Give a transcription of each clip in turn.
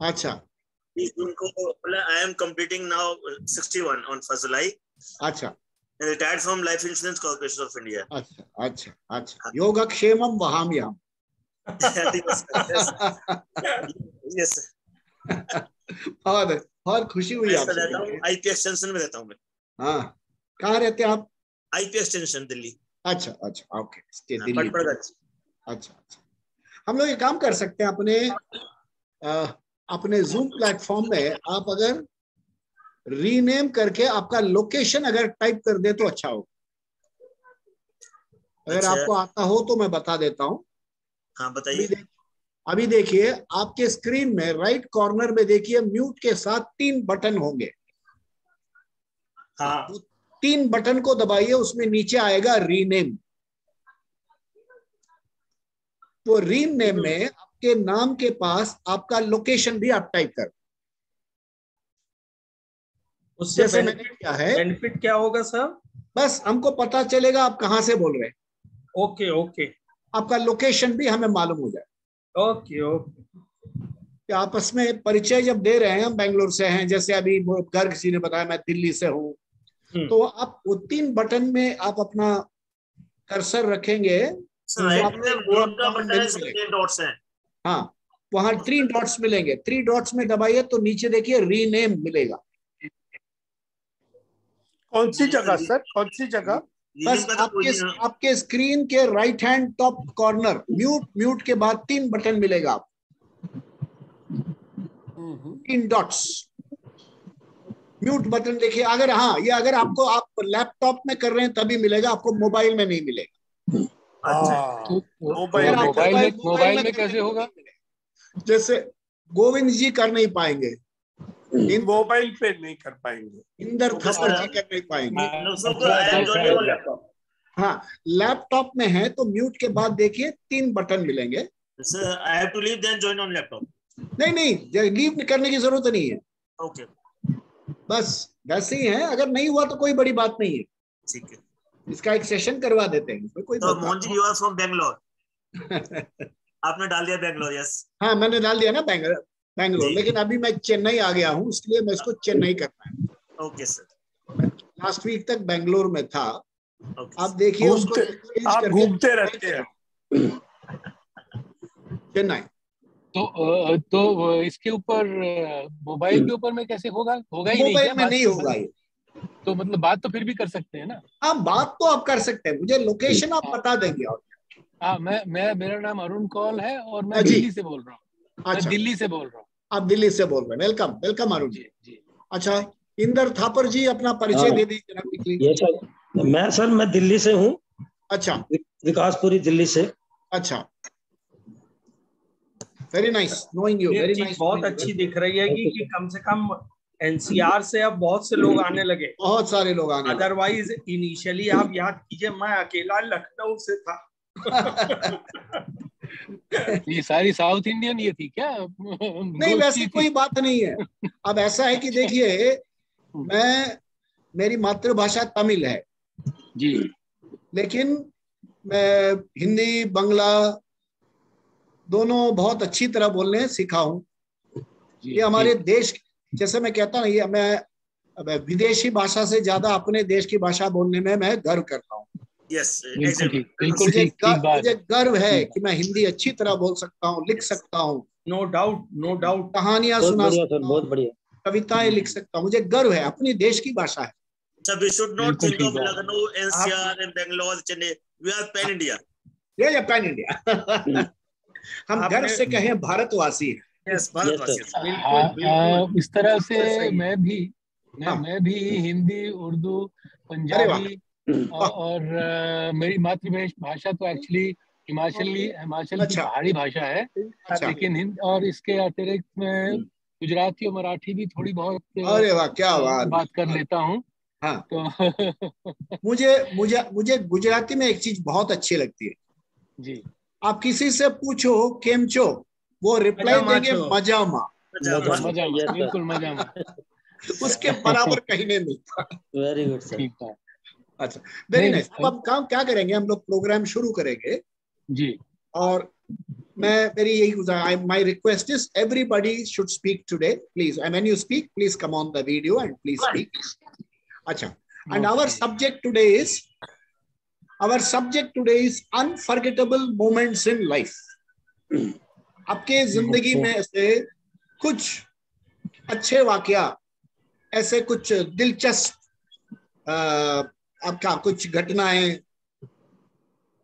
अच्छा 20 जून को बोला I am completing now 61 on 1 जुलाई। अच्छा retired from life insurance corporation of India. अच्छा अच्छा अच्छा, योगक्षेमम वहाम्याम। यस बहुत बहुत खुशी हुई आपसे। आईपी एक्सटेंशन में रहता हूँ मैं। हाँ, कहाँ रहते हैं आप? IP extension Delhi. अच्छा अच्छा, ओके, दिल्ली। अच्छा अच्छा, हम लोग ये काम कर सकते हैं अपने जूम प्लेटफॉर्म में। आप अगर रीनेम करके आपका लोकेशन अगर टाइप कर दे तो अच्छा हो। अगर आपको आता हो तो मैं बता देता हूँ। हाँ बताइए। अभी देखिए आपके स्क्रीन में राइट कॉर्नर में देखिए म्यूट के साथ 3 बटन होंगे। हाँ। तो 3 बटन को दबाइए, उसमें नीचे आएगा रीनेम। तो रीनेम में आपके नाम के पास आपका लोकेशन भी आप टाइप कर। उससे जैसे मैंने किया है, बेनिफिट क्या होगा सर? बस हमको पता चलेगा आप कहां से बोल रहे हैं। ओके ओके, आपका लोकेशन भी हमें मालूम हो जाए। Okay okay. आपस में परिचय जब दे रहे हैं, हम बेंगलोर से हैं, जैसे अभी गर्ग जी ने बताया मैं दिल्ली से हूं, तो आप वो 3 बटन में आप अपना कर्सर रखेंगे तो हाँ, वहां 3 डॉट्स मिलेंगे। 3 डॉट्स में दबाइए तो नीचे देखिए रीनेम मिलेगा। कौन सी जगह सर, कौन सी जगह? बस आपके स्क्रीन के right hand top corner mute के बाद 3 बटन मिलेगा आप, 3 डॉट्स। म्यूट बटन देखिए। अगर हाँ, ये अगर आपको आप लैपटॉप में कर रहे हैं तभी मिलेगा, आपको मोबाइल में नहीं मिलेगा। मोबाइल में कैसे होगा? जैसे गोविंद जी कर नहीं पाएंगे, मोबाइल पे नहीं कर पाएंगे, इंदर थप्पड़ जी कर नहीं पाएंगे। हाँ, लैपटॉप में है तो म्यूट के बाद देखिए 3 बटन मिलेंगे। I have to leave then join on laptop. नहीं, लीव करने की जरूरत नहीं है। ओके, बस वैसे ही है। अगर नहीं हुआ तो कोई बड़ी बात नहीं है, ठीक है। इसका एक सेशन करवा देते हैं, कोई तो Mohan ji, you are from Bangalore. आपने डाल दिया बेंगलोर? यस। हाँ, मैंने डाल दिया ना बेंगलोर, लेकिन अभी मैं चेन्नई आ गया हूँ, इसलिए मैं इसको चेन्नई करना है। Okay sir. लास्ट वीक तक बेंगलोर में था। Okay, आप देखिए उसको आप घूमते रहते हैं चेन्नई। तो इसके ऊपर मोबाइल के ऊपर में कैसे होगा ही नहीं मोबाइल क्या? में नहीं होगा ये। तो मतलब बात तो फिर भी कर सकते हैं ना? हाँ, बात तो आप कर सकते हैं, मुझे लोकेशन आप बता देंगे। और हाँ, मेरा नाम अरुण कौल है और मैं जी दिल्ली से बोल रहा हूँ। अच्छा, दिल्ली से बोल रहा हूँ। आप दिल्ली से बोल रहे हैं। Welcome welcome Arun ji. अच्छा, इंदर थापर जी अपना परिचय दे दीजिए क्विकली। मैं दिल्ली से हूँ। अच्छा, विकासपुरी दिल्ली से। अच्छा, very nice knowing you, very nice. बहुत अच्छी दिख रही है कि कम से कम एनसीआर से अब बहुत से लोग आने लगे, बहुत सारे लोग आने लगे। अदरवाइज इनिशियली आप याद कीजिए मैं अकेला लखनऊ से था। ये सारी साउथ इंडियन ये थी क्या? नहीं, वैसी कोई बात नहीं है। अब ऐसा है कि देखिए, मेरी मातृभाषा तमिल है जी, लेकिन मैं हिंदी बांग्ला दोनों बहुत अच्छी तरह बोलने सीखा हूँ। ये हमारे देश, जैसे मैं कहता हूँ, ये मैं विदेशी भाषा से ज्यादा अपने देश की भाषा बोलने में मैं गर्व करता हूँ। बिल्कुल ठीक बात। मुझे गर्व है कि मैं हिंदी अच्छी तरह बोल सकता हूँ, लिख सकता हूँ। No doubt. कहानियां सुना सकता हूँ, बहुत बढ़िया, कविताएं लिख सकता हूँ। मुझे गर्व है, अपनी देश की भाषा है। So we should not think of Lucknow, NCR and Bangalore, Chennai. We are pan India. ये पैन इंडिया। हम गर्व से कहें भारतवासी हैं। Yes, भारतवासी। बिल्कुल। इस तरह से मैं भी हिंदी, उर्दू, पंजाबी और मेरी मातृभाषा तो एक्चुअली हिमाचल की पहाड़ी भाषा है। लेकिन हिंदी और इसके अतिरिक्त मैं गुजराती और मराठी भी थोड़ी बहुत अरे वाह, क्या बात कर लेता हूँ। हाँ। तो मुझे गुजराती में एक चीज बहुत अच्छी लगती है जी। आप किसी से पूछो केमचो, वो रिप्लाई देंगे मजामा। बिल्कुल मजामा। उसके बराबर कहीं नहीं मिलता। Very good sir. ठीक है। अच्छा, वेरी नाइस। अब हम काम क्या करेंगे, हम लोग प्रोग्राम शुरू करेंगे जी। और मेरी यही my request is everybody should speak today, please. And when you speak, please come on the video and please speak. Acha. And our subject today is unforgettable moments in life. आपके जिंदगी में ऐसे कुछ अच्छे वाकया, ऐसे कुछ दिलचस्प आपका कुछ घटनाएं,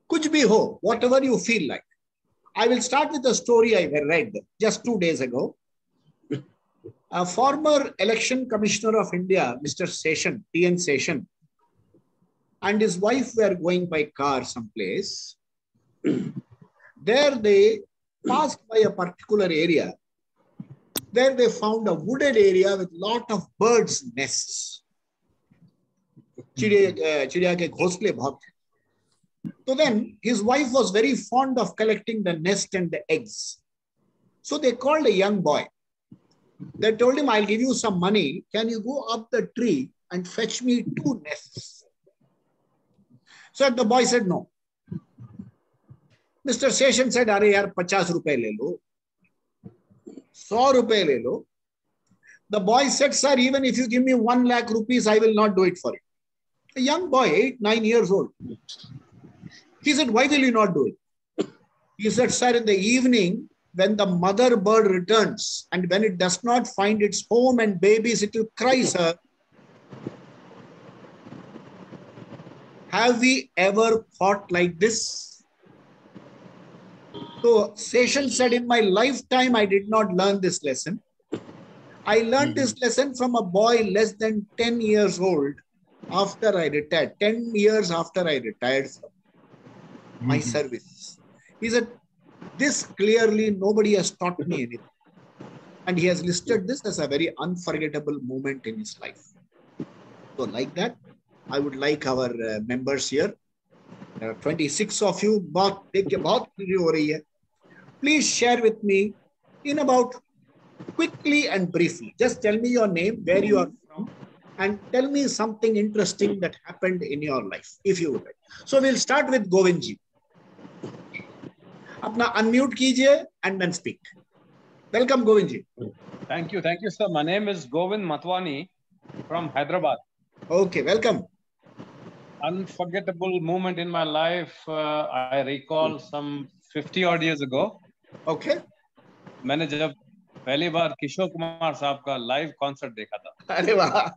कुछ भी हो, whatever you feel like. I will start with a story I read just 2 days ago. A former election commissioner of India, Mr. Seshan, T.N. Seshan, and his wife were going by car someplace. There they passed by a particular area. There they found a wooded area with lot of birds' nests. चिड़िया के घोंसले बहुत थे. So then his wife was very fond of collecting the nest and the eggs. So they called a young boy. They told him, I'll give you some money. Can you go up the tree and fetch me 2 nests? So the boy said no. Mr. Seshan said, अरे यार 50 रुपए ले लो, 100 रुपए ले लो. The boy said, sir, even if you give me 1 lakh rupees, I will not do it for you. A young boy, 8-9 years old. He said, why will you not do it? He said, sir, in the evening, when the mother bird returns and when it does not find its home and babies, it will cry, sir. Have we ever thought like this? So Seshan said, in my lifetime, I did not learn this lesson. I learned this lesson from a boy less than 10 years old after I retired, 10 years after I retired from my service. He said, this clearly nobody has taught me anything. And he has listed this as a very unforgettable moment in his life. So like that, I would like our members here, 26 of you, please share with me in about quickly and briefly. Just tell me your name, where you are from, and tell me something interesting that happened in your life, if you would like. So we'll start with Govindji. अपना unmute कीजिए and then speak. Welcome, Govindji. Thank you, sir. My name is Govind Matwani from Hyderabad. Okay, welcome. Unforgettable moment in my life. I recall some 50 odd years ago. Okay. मैंने जब पहली बार किशोर कुमार साहब का live concert देखा था. अरे वाह.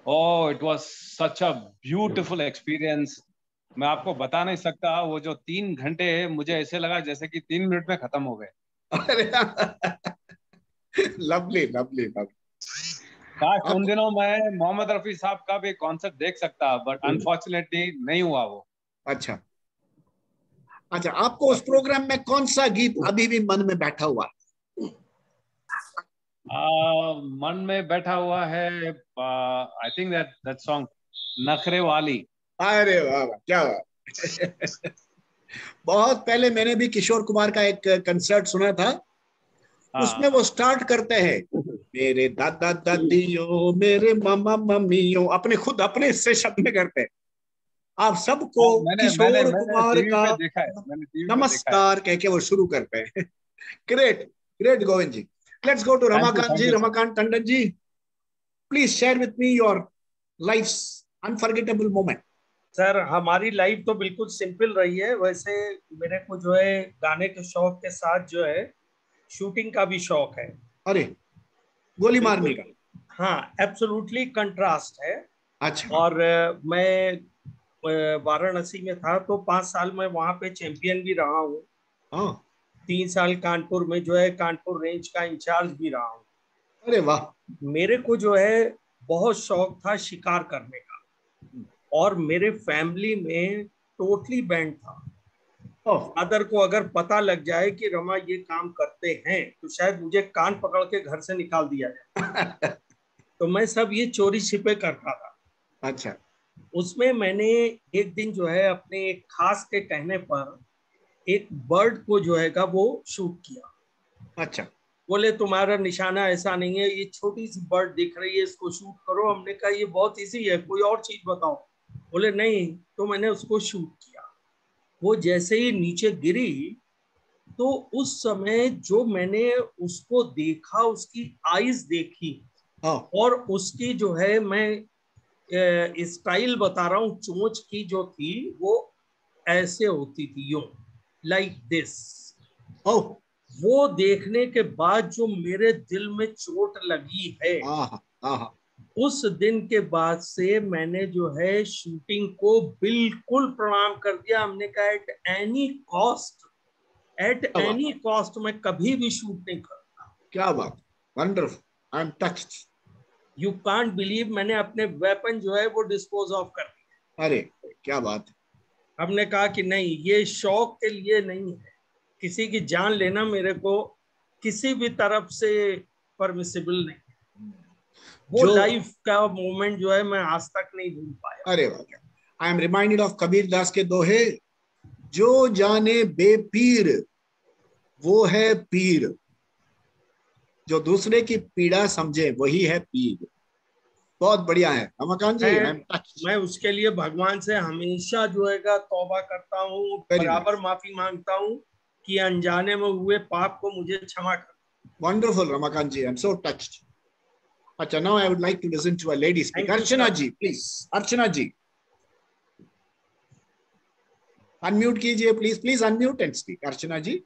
Oh, it was such a beautiful experience. मैं आपको बता नहीं सकता, वो जो 3 घंटे मुझे ऐसे लगा जैसे कि 3 मिनट में खत्म हो गए. Lovely. काश उन दिनों मैं मोहम्मद रफी साहब का भी कॉन्सर्ट देख सकता, बट अनफॉर्चुनेटली नहीं हुआ वो. अच्छा, आपको उस प्रोग्राम में कौन सा गीत अभी भी मन में बैठा हुआ? मन में बैठा हुआ है, आई थिंक दैट सॉन्ग नखरे वाली. अरे वाह, क्या बात. बहुत पहले मैंने भी किशोर कुमार का एक कंसर्ट सुना था. उसमें वो स्टार्ट करते हैं, मेरे दादा दादियों, मेरे मामा मम्मियों, अपने से शब्द में करते हैं. आप सबको किशोर कुमार का नमस्कार कह के वो शुरू करते हैं. Great Govind ji. Let's go to Ramakant ji. Ramakant Tandon ji, please share with me your life's unforgettable moment. Sir, हमारी लाइफ तो बिल्कुल सिंपल रही है. वैसे मेरे को जो है गाने के शौक के साथ जो है शूटिंग का भी शौक है. अरे, गोली मारने का? हाँ, एब्सोल्युटली कंट्रास्ट है. अच्छा. और मैं वाराणसी में था तो 5 साल में वहाँ पे चैंपियन भी रहा हूँ. 3 साल कानपुर में जो है कानपुर रेंज का इंचार्ज भी रहा हूँ. अरे वाह. मेरे को जो है बहुत शौक था शिकार करने का, और मेरे फैमिली में टोटली बैंड था. फादर को अगर पता लग जाए कि रमा ये काम करते हैं तो शायद मुझे कान पकड़ के घर से निकाल दिया जाए. तो मैं सब ये चोरी छिपे करता था. अच्छा. उसमें मैंने एक दिन जो है अपने एक खास के कहने पर एक बर्ड को जो है वो शूट किया. अच्छा. बोले तुम्हारा निशाना ऐसा नहीं है, ये छोटी सी बर्ड दिख रही है, इसको शूट करो. हमने कहा ये बहुत इजी है, कोई और चीज बताओ. बोले नहीं. तो मैंने उसको शूट किया. वो जैसे ही नीचे गिरी तो उस समय जो मैंने उसको देखा, उसकी आईज देखी, और उसकी जो है मैं स्टाइल बता रहा हूँ, चोंच की जो थी वो ऐसे होती थी, यूं लाइक दिस। वो देखने के बाद जो मेरे दिल में चोट लगी है, उस दिन के बाद से मैंने जो है शूटिंग को बिल्कुल प्रणाम कर दिया। हमने कहा एट एनी कॉस्ट मैं कभी भी शूट नहीं करता। क्या बात, wonderful, I am touched. You can't believe, मैंने अपने वेपन जो है वो डिस्पोज ऑफ कर दिया। अरे क्या बात है। हमने कहा कि नहीं, ये शौक के लिए नहीं है, किसी की जान लेना मेरे को किसी भी तरफ से परमिसिबल नहीं। वो लाइफ का मोमेंट जो है मैं आज तक नहीं भूल पाया। अरे वाह, I am reminded of Kabir Das के दोहे, जो जाने बेपीर वो है पीर, जो दूसरे की पीड़ा समझे वही है पीर। बहुत बढ़िया है रमाकांत जी, मैं उसके लिए भगवान से हमेशा जो है तौबा करता हूँ, बराबर माफी मांगता हूँ कि अनजाने में हुए पाप को मुझे क्षमा कर। Wonderful Ramakant ji, I am so touched. अच्छा, now I would like to listen to a lady speak. Archana ji please, Archana ji unmute कीजिए please, please unmute and speak. Archana ji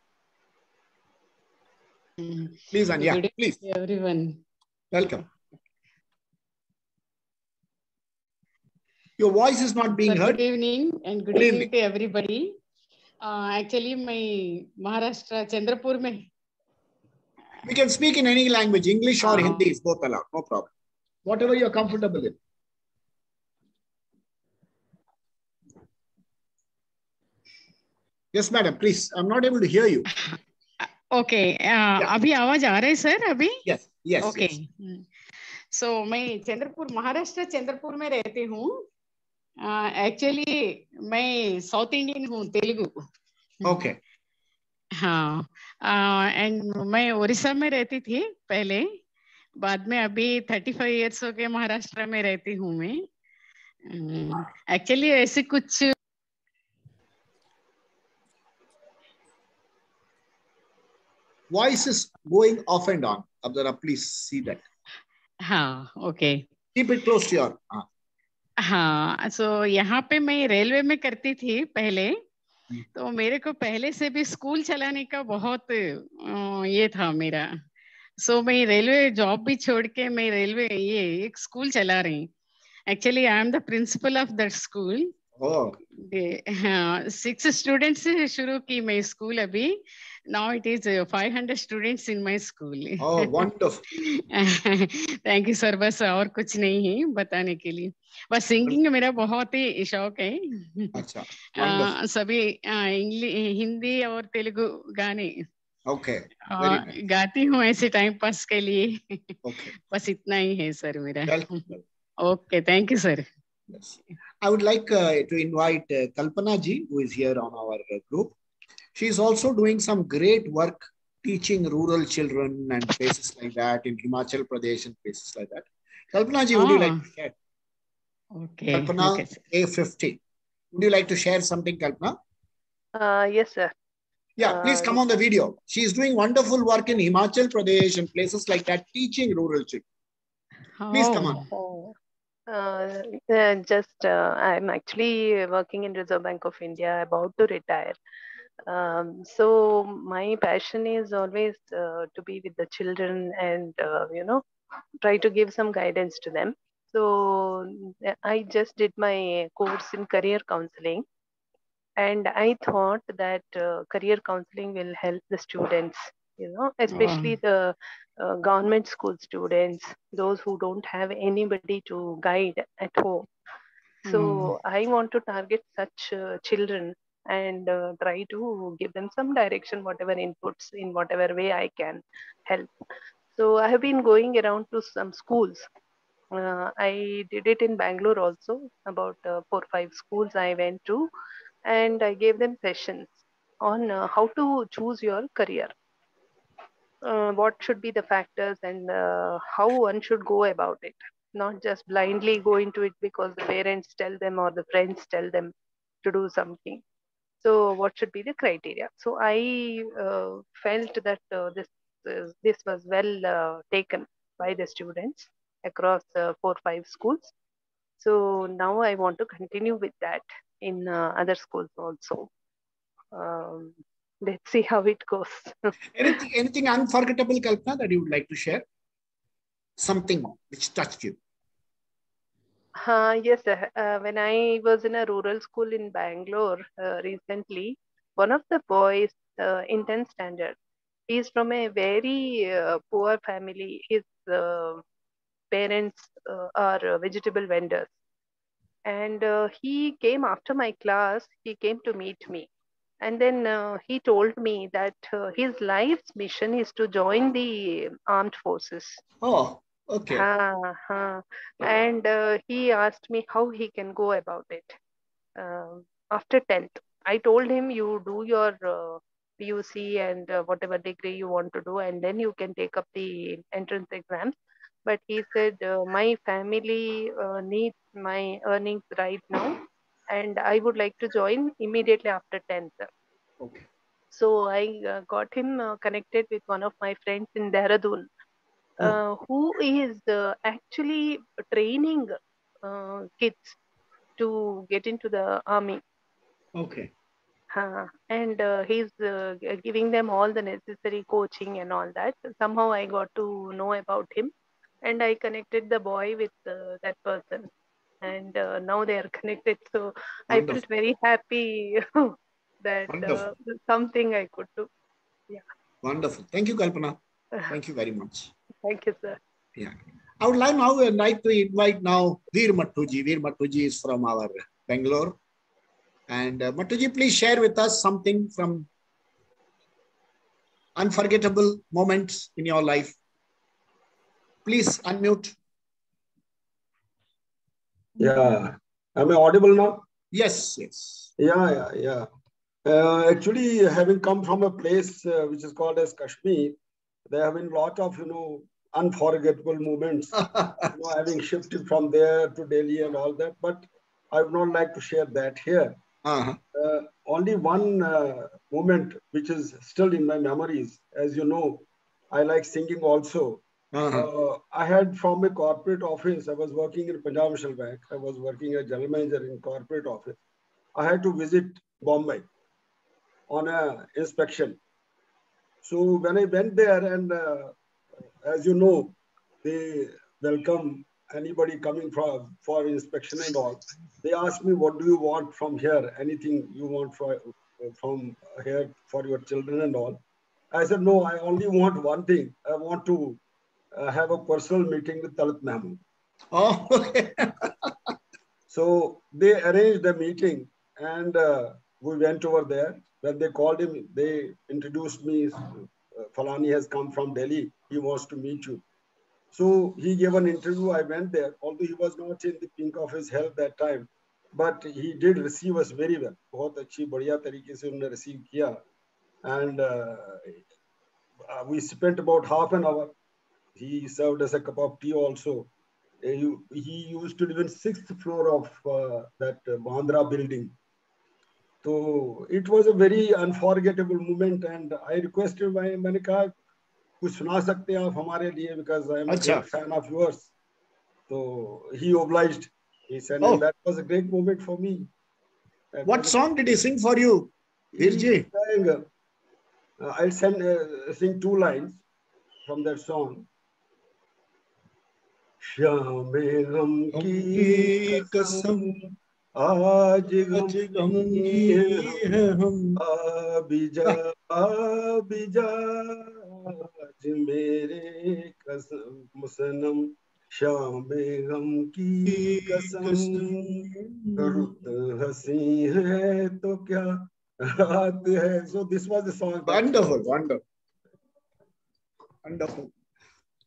please, Anaya please. Everyone. Welcome. Your voice is not being heard. Good evening and good evening to everybody. Actually, my Maharashtra, Chandrapur mein. We can speak in any language, English or Hindi is both allowed, no problem. Whatever you're comfortable in. Yes, madam, please. I'm not able to hear you. Okay. अभी आवाज आ रहा है sir अभी? Yes, yes. Okay. Yes. So मैं चंद्रपुर, महाराष्ट्र चंद्रपुर में रहती हूँ। Actually मैं साउथ इंडियन हूँ, तेलुगु। Okay. हाँ, एंड मैं उड़ीसा में रहती थी पहले, बाद में अभी 35 इयर्स हो गए महाराष्ट्र में रहती हूँ मैं। एक्चुअली ऐसे कुछ voice is going off and on. Abdara, please see that. हाँ, okay. Keep it close to your. हाँ, सो यहाँ पे मैं रेलवे में करती थी पहले, तो मेरे को पहले से भी स्कूल चलाने का बहुत ये था मेरा। सो मैं रेलवे जॉब भी छोड़ के मैं रेलवे ये एक स्कूल चला रही। Actually I am the principle of that school. हाँ, 6 स्टूडेंट्स से शुरू की मैं स्कूल, अभी now it is 500 students in my school. Oh wonderful. Thank you sir, बस और कुछ नहीं है बताने के लिए, बस सिंगिंग मेरा बहुत ही शौक है। अच्छा, सभी हिंदी और तेलुगु गाने ओके गाती हूँ ऐसे टाइम पास के लिए। Okay. बस इतना ही है सर मेरा। Okay, thank you sir. Yes. I would like to invite Kalpana ji, who is here on our group. She is also doing some great work teaching rural children and places like that in Himachal Pradesh and places like that. Kalpana ji, would you like to share? Okay. Kalpana, okay, A50. Would you like to share something, Kalpana? Yes, sir. Yeah, please come on the video. She is doing wonderful work in Himachal Pradesh and places like that, teaching rural children. Please come on. I'm actually working in Reserve Bank of India, about to retire. So my passion is always to be with the children and, try to give some guidance to them. So I just did my course in career counseling. And I thought that career counseling will help the students, especially the government school students, those who don't have anybody to guide at home. So I want to target such children and try to give them some direction, whatever inputs, in whatever way I can help. So I have been going around to some schools. I did it in Bangalore also, about 4 or 5 schools I went to, and I gave them sessions on how to choose your career. What should be the factors and how one should go about it, not just blindly go into it because the parents tell them or the friends tell them to do something. So what should be the criteria? So I felt that this was well taken by the students across 4-5 schools. So now I want to continue with that in other schools also. Um, let's see how it goes. Anything unforgettable, Kalpana, that you would like to share? Something which touched you? Yes, when I was in a rural school in Bangalore recently, one of the boys in 10th standard, he's from a very poor family. His parents are vegetable vendors. And he came after my class, he came to meet me. And then he told me that his life's mission is to join the armed forces. Oh, okay. And he asked me how he can go about it. After 10th, I told him, you do your PUC and whatever degree you want to do, and then you can take up the entrance exams. But he said, my family needs my earnings right now, and I would like to join immediately after 10th. Okay. So I got him connected with one of my friends in Dehradun, who is actually training kids to get into the army. Okay. And he's giving them all the necessary coaching and all that. Somehow I got to know about him, and I connected the boy with that person, and now they are connected. So I felt very happy that something I could do. Yeah. Wonderful. Thank you, Kalpana. Thank you very much. Thank you, sir. Yeah. I would like to invite now Veer Mattuji. Veer Mattuji is from our Bangalore. And Mattuji, please share with us something from unforgettable moments in your life. Please unmute. Yeah. Am I audible now? Yes, yes. Yeah. Actually, having come from a place which is called as Kashmir, there have been a lot of, unforgettable moments, having shifted from there to Delhi and all that. But I would not like to share that here. Only one moment which is still in my memories. As you know, I like singing also. I had from a corporate office, I was working in Punjab National Bank. I was working as general manager in corporate office. I had to visit Bombay on an inspection. So when I went there, and as you know, they welcome anybody coming for inspection and all. They asked me, what do you want from here? Anything you want from here for your children and all? I said, no, I only want one thing. I want to have a personal meeting with Talat Mahmood. Oh, okay. So they arranged a meeting, and we went over there. When they called him, they introduced me. Falani has come from Delhi. He wants to meet you. So he gave an interview. I went there, although he was not in the pink of his health that time, but he did receive us very well. बहुत अच्छी बढ़िया तरीके से उन्होंने receive किया, and we spent about half an hour. He served us a cup of tea also. He used to live in 6th floor of that Bandra building. So it was a very unforgettable moment, and I requested मैंने कहा कुछ सुना सकते हैं आप हमारे लिए, because I am a great fan of yours. So he obliged. He said, and that was a great moment for me. What song did he sing for you, Veerji? I'll sing 2 lines from that song. श्यामे गम की कसम आज गम की है हम आबिजा आज मेरे कसम सनम श्यामे गम की कसम रुत हंसी है तो क्या रात है. So this was the song. Wonderful.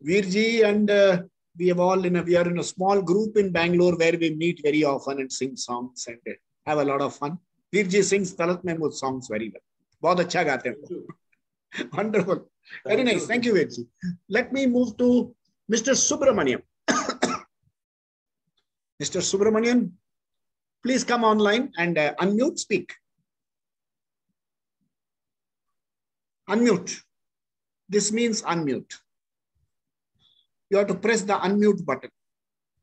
Veerji, and we are in a small group in Bangalore where we meet very often and sing songs and have a lot of fun. Veerji sings Talat Mahmood songs very well. बहुत अच्छा गाते हैं. Wonderful. Very nice. Thank you, Veerji. Let me move to Mr. Subramanian. Mr. Subramanian, please come online and unmute, speak. Unmute. This means unmute. You have to press the unmute button.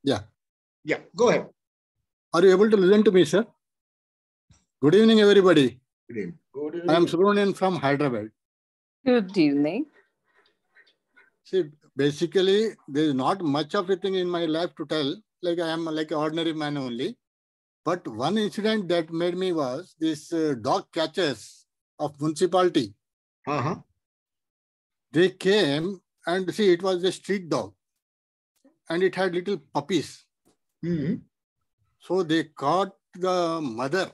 Yeah. Yeah, go ahead. Are you able to listen to me, sir? Good evening, everybody. Good evening. Good evening. I am Subramanian from Hyderabad. Good evening. See, basically, there is not much of a thing in my life to tell. Like I am like an ordinary man only. But one incident that made me was this dog catchers of municipality. They came and see, it was a street dog. And it had little puppies. So they caught the mother.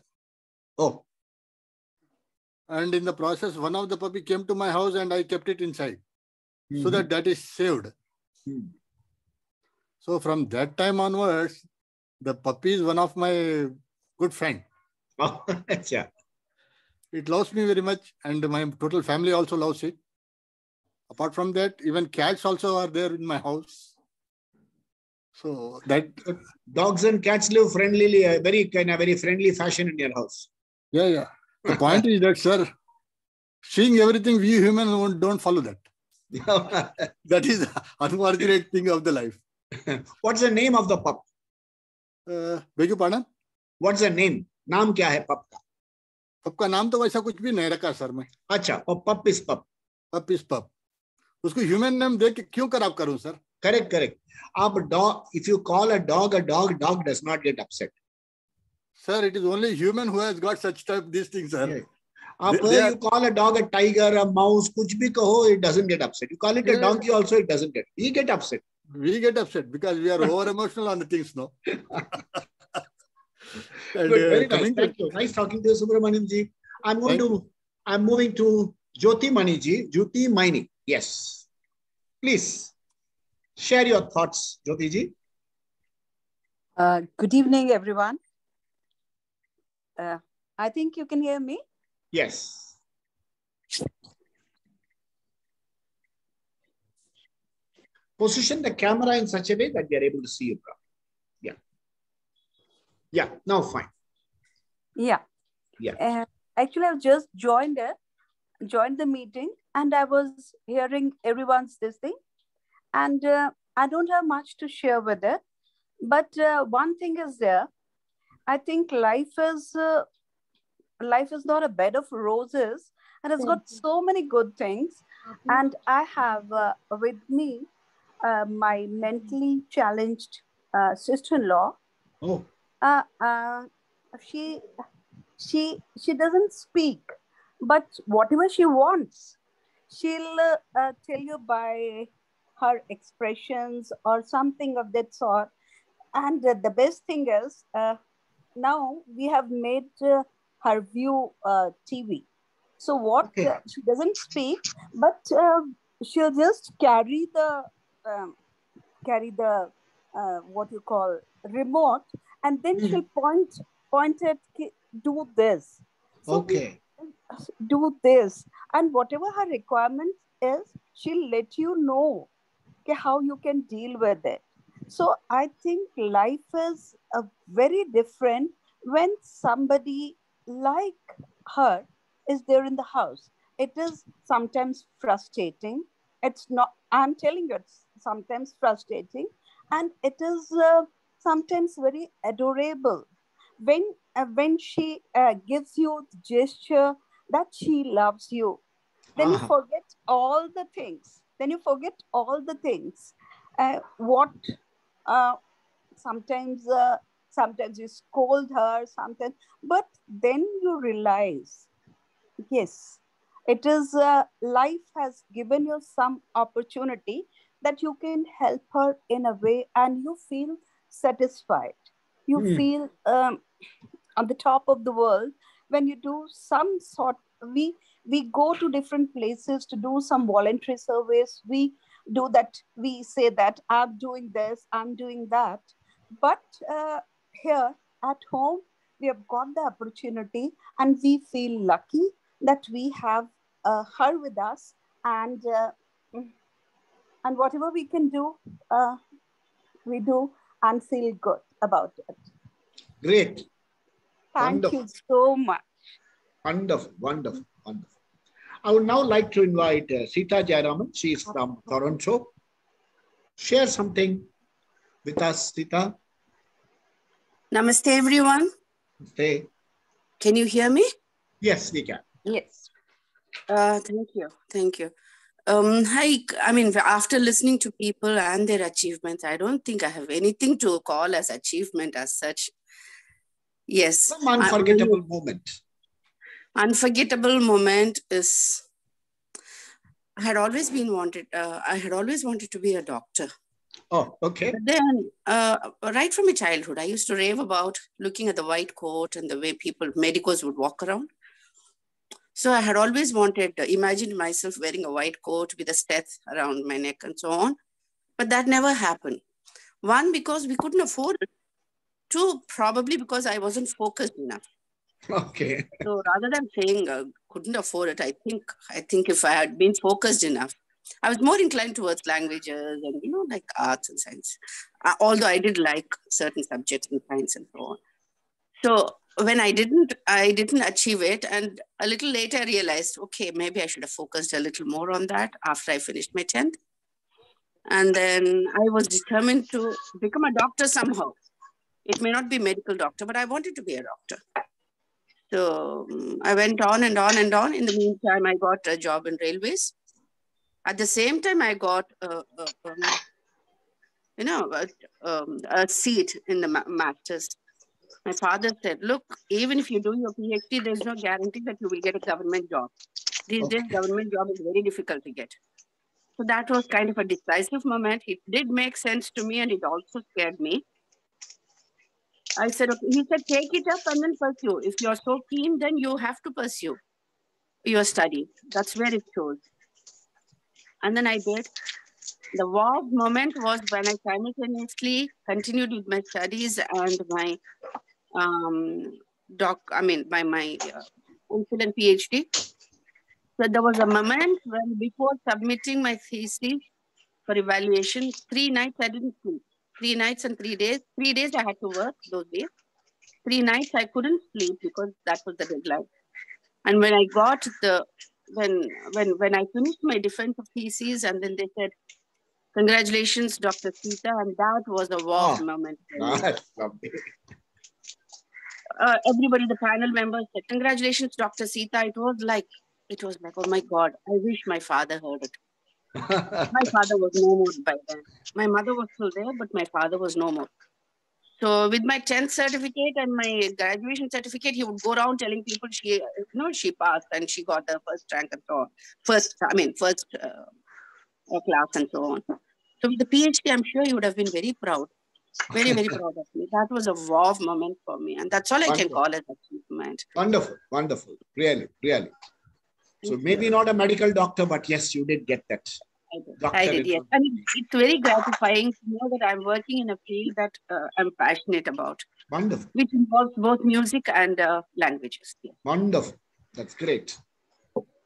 Oh. And in the process, one of the puppy came to my house and I kept it inside. So that is saved. So from that time onwards, the puppy is one of my good friend. Oh, yeah. It loves me very much and my total family also loves it. Apart from that, even cats also are there in my house. So that dogs and cats live friendlily, very friendly fashion in your house. Yeah. The point is that, sir, seeing everything, we humans don't follow that. That is the unfortunate thing of the life. What's the name of the pup? Beg your pardon? What's the name? नाम क्या है pup का? Pup का नाम तो वैसा कुछ भी नहीं रखा सर मैं. अच्छा, pup is pup. Pup is pup. उसको human name दे के क्यों खराब करूं सर? Correct. आप dog, if you call a dog, dog does not get upset. Sir, it is only human who has got such type these things, sir. Yeah. You call a dog a tiger, a mouse, kuch bhi kaho, it doesn't get upset. You call it a donkey also, it doesn't get. We get upset. We get upset because we are over emotional on the things, no? And, good, very nice. Thank you. Nice talking to you, Subramaniam ji. I'm moving to Jyoti Mani ji. Jyoti Maini. Yes. Please share your thoughts, Jyoti ji. Good evening, everyone. I think you can hear me. Yes. Position the camera in such a way that we are able to see you properly. Yeah, now fine. Yeah. Actually, I've just joined the meeting and I was hearing everyone's this thing. And I don't have much to share with it. But one thing is there. I think life is not a bed of roses, and it's got so many good things. And I have with me my mentally challenged sister-in-law. Oh. She doesn't speak, but whatever she wants, she'll tell you by her expressions or something of that sort. And the best thing is, now we have made her view TV. So what she doesn't speak, but she'll just carry the what you call remote, and then she'll point at, do this. So do this, and whatever her requirement is, she'll let you know how you can deal with it. So I think life is very different when somebody like her is there in the house. It is sometimes frustrating. It's not, I'm telling you, it's sometimes frustrating. And it is sometimes very adorable. When she gives you the gesture that she loves you, then you forget all the things. Sometimes you scold her, but then you realize, yes, it is life has given you some opportunity that you can help her in a way, and you feel satisfied. You feel on the top of the world when you do some sort. We go to different places to do some voluntary service. We do that. We say that I'm doing this, I'm doing that. But here at home, we have got the opportunity, and we feel lucky that we have her with us, and whatever we can do, we do and feel good about it. Great. Thank you so much. Wonderful. I would now like to invite Sita Jayaraman. She is from Toronto. Share something with us, Sita. Namaste, everyone. Namaste. Can you hear me? Yes, we can. Yes. Thank you. Thank you. Hi. I mean, after listening to people and their achievements, I don't think I have anything to call as achievement as such. Yes. Some unforgettable moment. Unforgettable moment is I had always wanted to be a doctor. Oh, okay. But then, right from my childhood, I used to rave about looking at the white coat and the way medicos would walk around. So I had always imagined myself wearing a white coat with a steth around my neck and so on. But that never happened. One, because we couldn't afford it. Two, probably because I wasn't focused enough. Okay. So rather than saying couldn't afford it, I think if I had been focused enough, I was more inclined towards languages and, like arts and science, although I did like certain subjects in science and so on. So when I didn't achieve it. And a little later I realized, okay, maybe I should have focused a little more on that after I finished my 10th. And then I was determined to become a doctor somehow. It may not be a medical doctor, but I wanted to be a doctor. So I went on and on and on. In the meantime, I got a job in railways. At the same time, I got a seat in the master's. My father said, look, even if you do your PhD, there's no guarantee that you will get a government job. These days, government job is very difficult to get. So that was kind of a decisive moment. It did make sense to me and it also scared me. I said, okay. He said, take it up and then pursue. If you're so keen, then you have to pursue your study. That's where it shows. And then I did. The wow moment was when I simultaneously continued with my studies and my my MPhil and PhD. So there was a moment when before submitting my thesis for evaluation, 3 nights I didn't sleep. 3 nights and 3 days. 3 days I had to work those days. 3 nights I couldn't sleep because that was the deadline. And when I got when I finished my defense of thesis, and then they said, congratulations, Dr. Sita, and that was a wow moment. That's lovely. Everybody, the panel members said, congratulations, Dr. Sita. It was like, oh my God, I wish my father heard it. My father was no more by then. My mother was still there, but my father was no more. So with my 10th certificate and my graduation certificate, he would go around telling people she passed and she got the first rank and so on. First class and so on. So with the PhD, I'm sure you would have been very proud. Very, very proud of me. That was a wow moment for me. And that's all I can call it achievement. Wonderful, wonderful. Really, really. So maybe not a medical doctor, but yes, you did get that. I did, yes. And it's very gratifying to know that I'm working in a field that I'm passionate about. Wonderful. Which involves both music and languages. Yeah. Wonderful. That's great.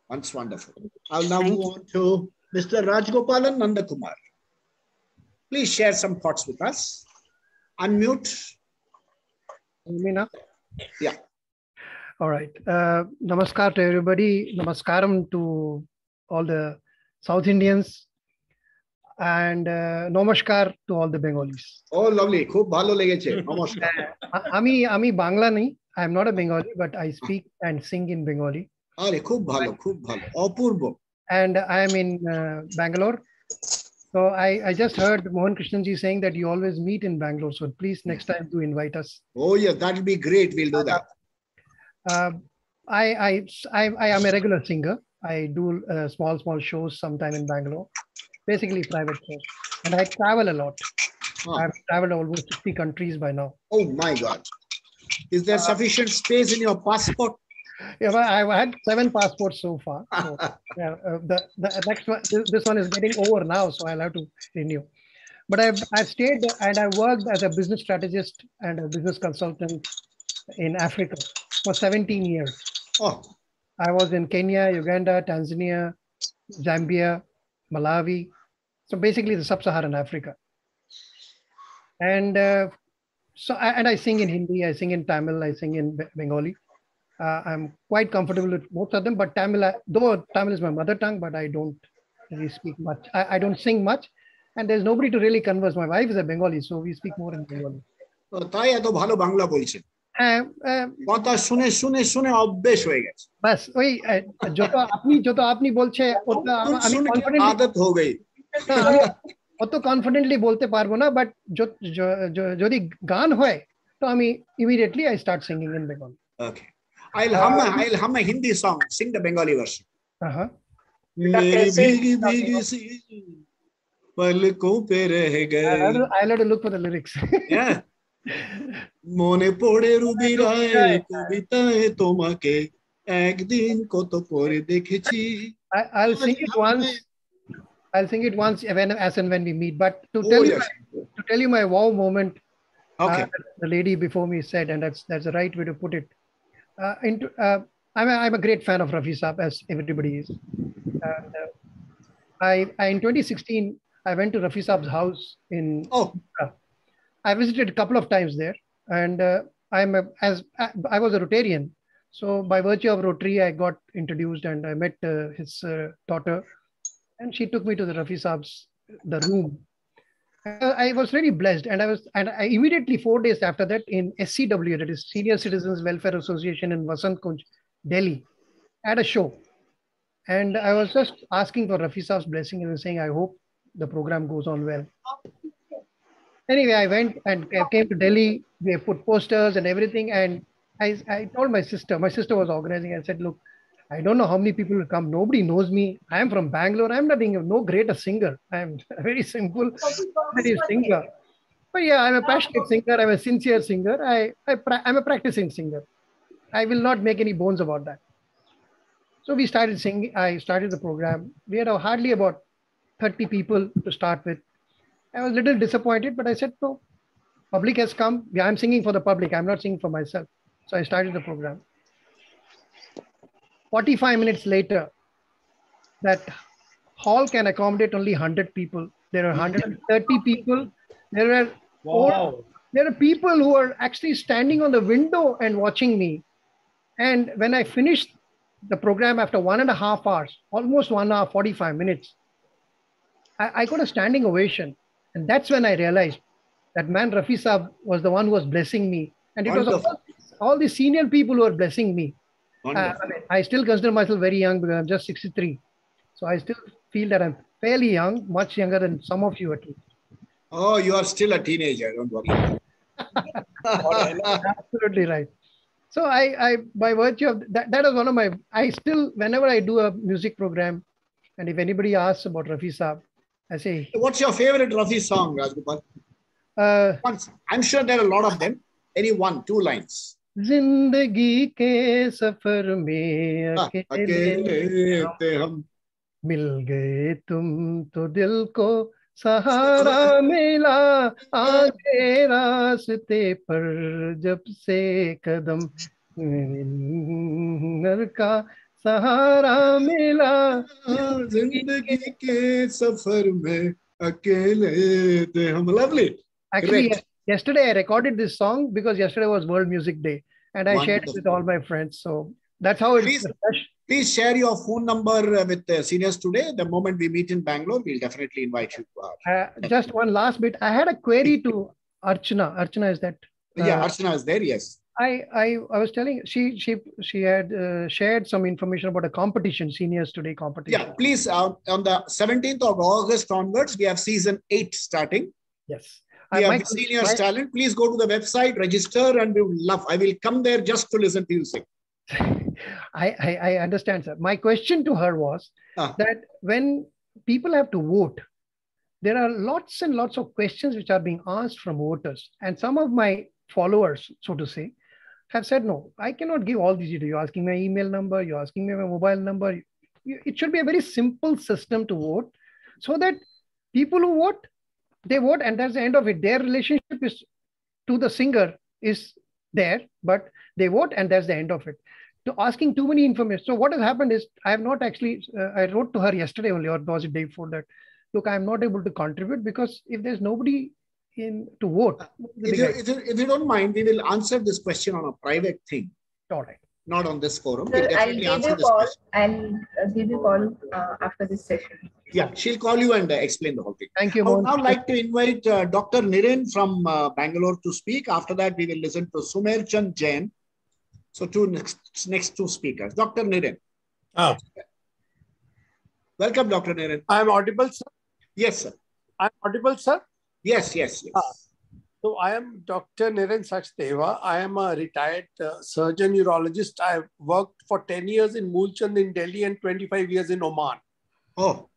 That's wonderful. I'll now move on to Mr. Rajgopalan Nandakumar. Please share some thoughts with us. Unmute. Mina? Yeah. All right. Namaskar to everybody. Namaskaram to all the South Indians. And namaskar to all the Bengalis. Oh, lovely. Khub bhalo legeche. Namaskar. Ami Bangla nahi. I am not a Bengali, but I speak and sing in Bengali. Are khub bhalo, khub bhalo. Apurbo. And I am in Bangalore. So I just heard Mohan Krishnanji saying that you always meet in Bangalore. So please next time do invite us. Oh yeah, that will be great. We'll do that. I am a regular singer. I do small shows sometime in Bangalore, basically private shows. And I travel a lot. I've traveled almost 60 countries by now. Oh my God. Is there sufficient space in your passport? Yeah, well, I've had 7 passports so far. So, yeah, the next one, this one is getting over now, so I'll have to renew. But I've stayed and I worked as a business strategist and a business consultant in Africa for 17 years. Oh. I was in Kenya, Uganda, Tanzania, Zambia, Malawi. So basically the sub-Saharan Africa. And I sing in Hindi, I sing in Tamil, I sing in Bengali. I'm quite comfortable with most of them, but Tamil, though Tamil is my mother tongue, but I don't really speak much. I don't sing much, and there's nobody to really converse. My wife is a Bengali, so we speak more in Bengali. তাই এত ভালো বাংলা বলছেন, কথা শুনে শুনে শুনে অভ্যেস হয়ে গেছে। বাস ওই যত আপনি বলছে আমি আদত হয়ে গই। আমি অত কনফিডেন্টলি বলতে পারবো না, বাট যদি গান হয় তো আমি immediately I start singing in Bengali. Okay, I'll hum a Hindi song. Sing the Bengali version. मेरी भीगी भीगी सी पलकों पे रह गए। I'll have to look for the lyrics. Yeah. মনে পড়ে রুবি রায়ের কবিতায় তোমাকে একদিন কত পরে দেখেছি। I'll sing it once. I'll sing it once as and when we meet. But to tell you my wow moment, okay. The lady before me said, and that's the right way to put it. I'm a great fan of Rafi Saab, as everybody is. And I in 2016 I went to Rafi Saab's house in. I visited a couple of times there, and I was a Rotarian, so by virtue of Rotary, I got introduced and I met his daughter, and she took me to the Rafi Saab's the room. I was really blessed, and I immediately 4 days after that in SCW, that is Senior Citizens Welfare Association in Vasant Kunj, Delhi, at a show, and I was just asking for Rafi Saab's blessing and saying I hope the program goes on well. Anyway, I went and came to Delhi. We put posters and everything. And I told my sister was organizing. I said, look, I don't know how many people will come. Nobody knows me. I am from Bangalore. I'm no great a singer. I'm a very simple, very singer. But yeah, I'm a passionate singer. I'm a sincere singer. I'm a practicing singer. I will not make any bones about that. So we started singing. I started the program. We had hardly about 30 people to start with. I was a little disappointed, but I said, no, public has come. Yeah, I'm singing for the public. I'm not singing for myself. So I started the program. 45 minutes later, that hall can accommodate only 100 people. There are 130 people. There are people who are actually standing on the window and watching me. And when I finished the program after 1.5 hours, almost 1 hour, 45 minutes, I got a standing ovation. And that's when I realized that man Rafi Saab was the one who was blessing me. And it was all the senior people who were blessing me. I still consider myself very young because I'm just 63. So I still feel that I'm fairly young, much younger than some of you at least. Oh, you are still a teenager. Don't worry. Absolutely right. So I by virtue of that is one of my, whenever I do a music program, and if anybody asks about Rafi Saab, I say, what's your favorite Rafi song, Rajgopal? I'm sure there are a lot of them. Any 1, 2 lines. जिंदगी के सफर में अकेले हम मिल गए तुम तो दिल को सहारा मिला आगे रास्ते पर जब से कदम का सहारा मिला जिंदगी के सफर में अकेले थे हम. Lovely. Actually, yesterday I recorded this song because yesterday was World Music Day, and I shared it with all my friends. So that's how it is. Please share your phone number with the seniors today. The moment we meet in Bangalore, we'll definitely invite you to our. Just one last bit. I had a query to Archana. Archana, is that? Yeah, Archana is there. Yes. I was telling she had shared some information about a competition, Seniors Today competition. Yeah, please. On the 17th of August onwards, we have season 8 starting. Yes. We have seniors talent. Please go to the website, register, and we will love. I will come there just to listen to you sing. I understand, sir. My question to her was that when people have to vote, there are lots and lots of questions which are being asked from voters. And some of my followers, so to say, have said, no, I cannot give all these details. You're asking my email number, you're asking me my mobile number. It should be a very simple system to vote so that people who vote, they vote, and that's the end of it. Their relationship is to the singer is there, but they vote, and that's the end of it. To asking too many information. So what has happened is I have not actually, I wrote to her yesterday only, or was it day before that? Look, I'm not able to contribute because if there's nobody to vote. If you don't mind, we will answer this question on a private thing. All right. not on this forum. Sir, We'll I'll definitely give answer you this call question. and give you call after this session. Yeah, she'll call you and explain the whole thing. Thank you. I would now like to invite Dr. Niren from Bangalore to speak. After that, we will listen to Sumer Chand Jain. So next two speakers. Dr. Niren. Welcome, Dr. Niren. I am audible, sir? Yes, sir. I am audible, sir? Yes. So I am Dr. Niren Sachdeva. I am a retired surgeon urologist. I have worked for 10 years in Mulchand in Delhi and 25 years in Oman. Oh.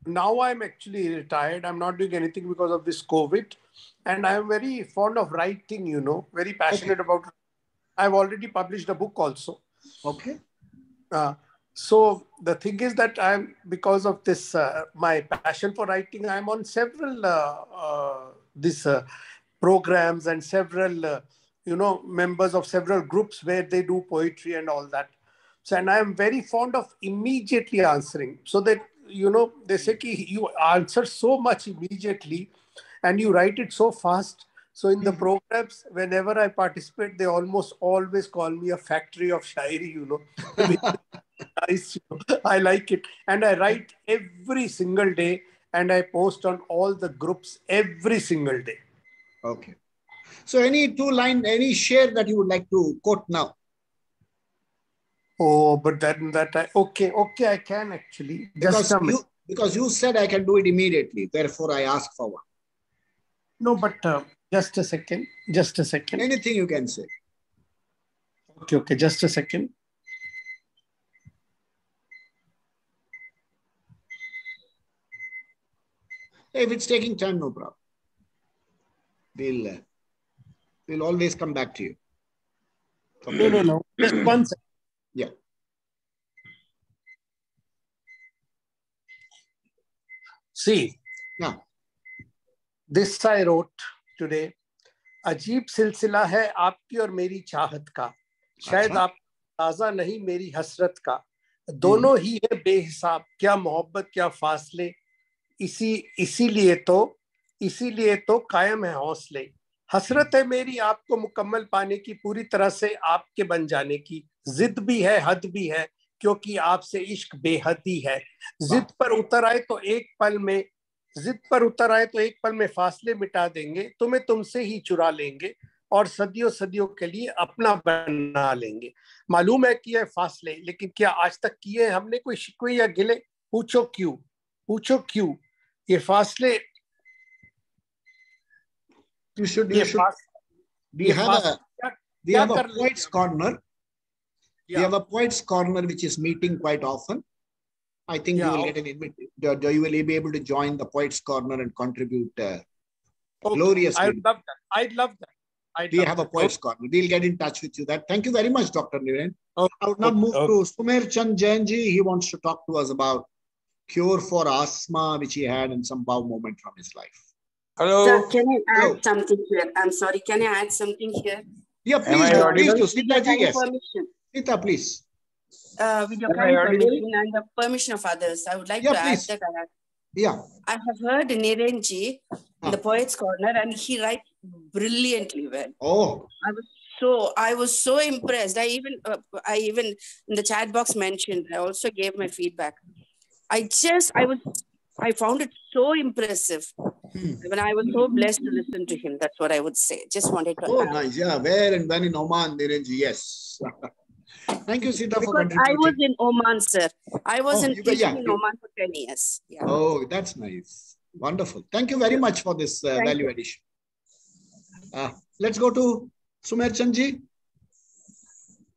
Now I'm actually retired. I'm not doing anything because of this COVID. And I am very fond of writing, you know, very passionate about it. I've already published a book also. Okay. So the thing is that because of this, my passion for writing, I'm on several programs and several, members of several groups where they do poetry and all that. So, and I'm very fond of immediately answering, so that, they say ki you answer so much immediately and you write it so fast. So in the programs, whenever I participate, they almost always call me a factory of shairi, Nice, I like it. And I write every single day and I post on all the groups every single day. Okay. So any share that you would like to quote now? Oh, but okay, I can actually. Because you said I can do it immediately. Therefore, I ask for one. No, but just a second. Anything you can say. Okay, just a second. If it's taking time, no problem. We'll always come back to you. No. Just one second. Yeah. See, now, this I wrote today. अजीब सिलसिला है आपकी और मेरी चाहत का, शायद आप ताजा नहीं मेरी हसरत का, दोनों ही है बेहिसाब, क्या मोहब्बत क्या फासले, इसीलिए तो कायम है हौसले, हसरत है मेरी आपको मुकम्मल पाने की, पूरी तरह से आपके बन जाने की, जिद भी है हद भी है, क्योंकि आपसे इश्क बेहदी है, जिद पर उतर आए तो एक पल में फासले मिटा देंगे, तुम्हें तुमसे ही चुरा लेंगे और सदियों के लिए अपना बना लेंगे, मालूम है किए फासले, लेकिन क्या आज तक किए हमने कोई शिकवे या गिले, पूछो क्यों ये फासले। We have a poets corner. We have a poets corner which is meeting quite often. I think you will get an invitation. You will be able to join the poets corner and contribute gloriously. I'd love that. We have a poets corner. We'll get in touch with you. Thank you very much, Dr. Niren. I would now move to Sumer Chand Jain ji. He wants to talk to us about cure for asthma, which he had in some wow moment from his life. Hello. Sir, can I add something here? I'm sorry. Can I add something here? Yeah, please do. Sita ji, yes. Sita, please. With your kind permission and the permission of others, I would like to add that I have heard Niren ji in the Poets Corner, and he writes brilliantly well. Oh, I was so impressed. I even in the chat box mentioned. I also gave my feedback. I found it so impressive. When I was so blessed to listen to him, that's what I would say. Just wanted to. Oh, nice. Yeah, where and when in Oman, Niren ji? Yes. Thank you, Sita, for contributing. I was in Oman, sir. I was teaching in Oman for 10 years. Yeah. Oh, that's nice. Wonderful. Thank you very much for this value addition. Let's go to Sumer Chand ji.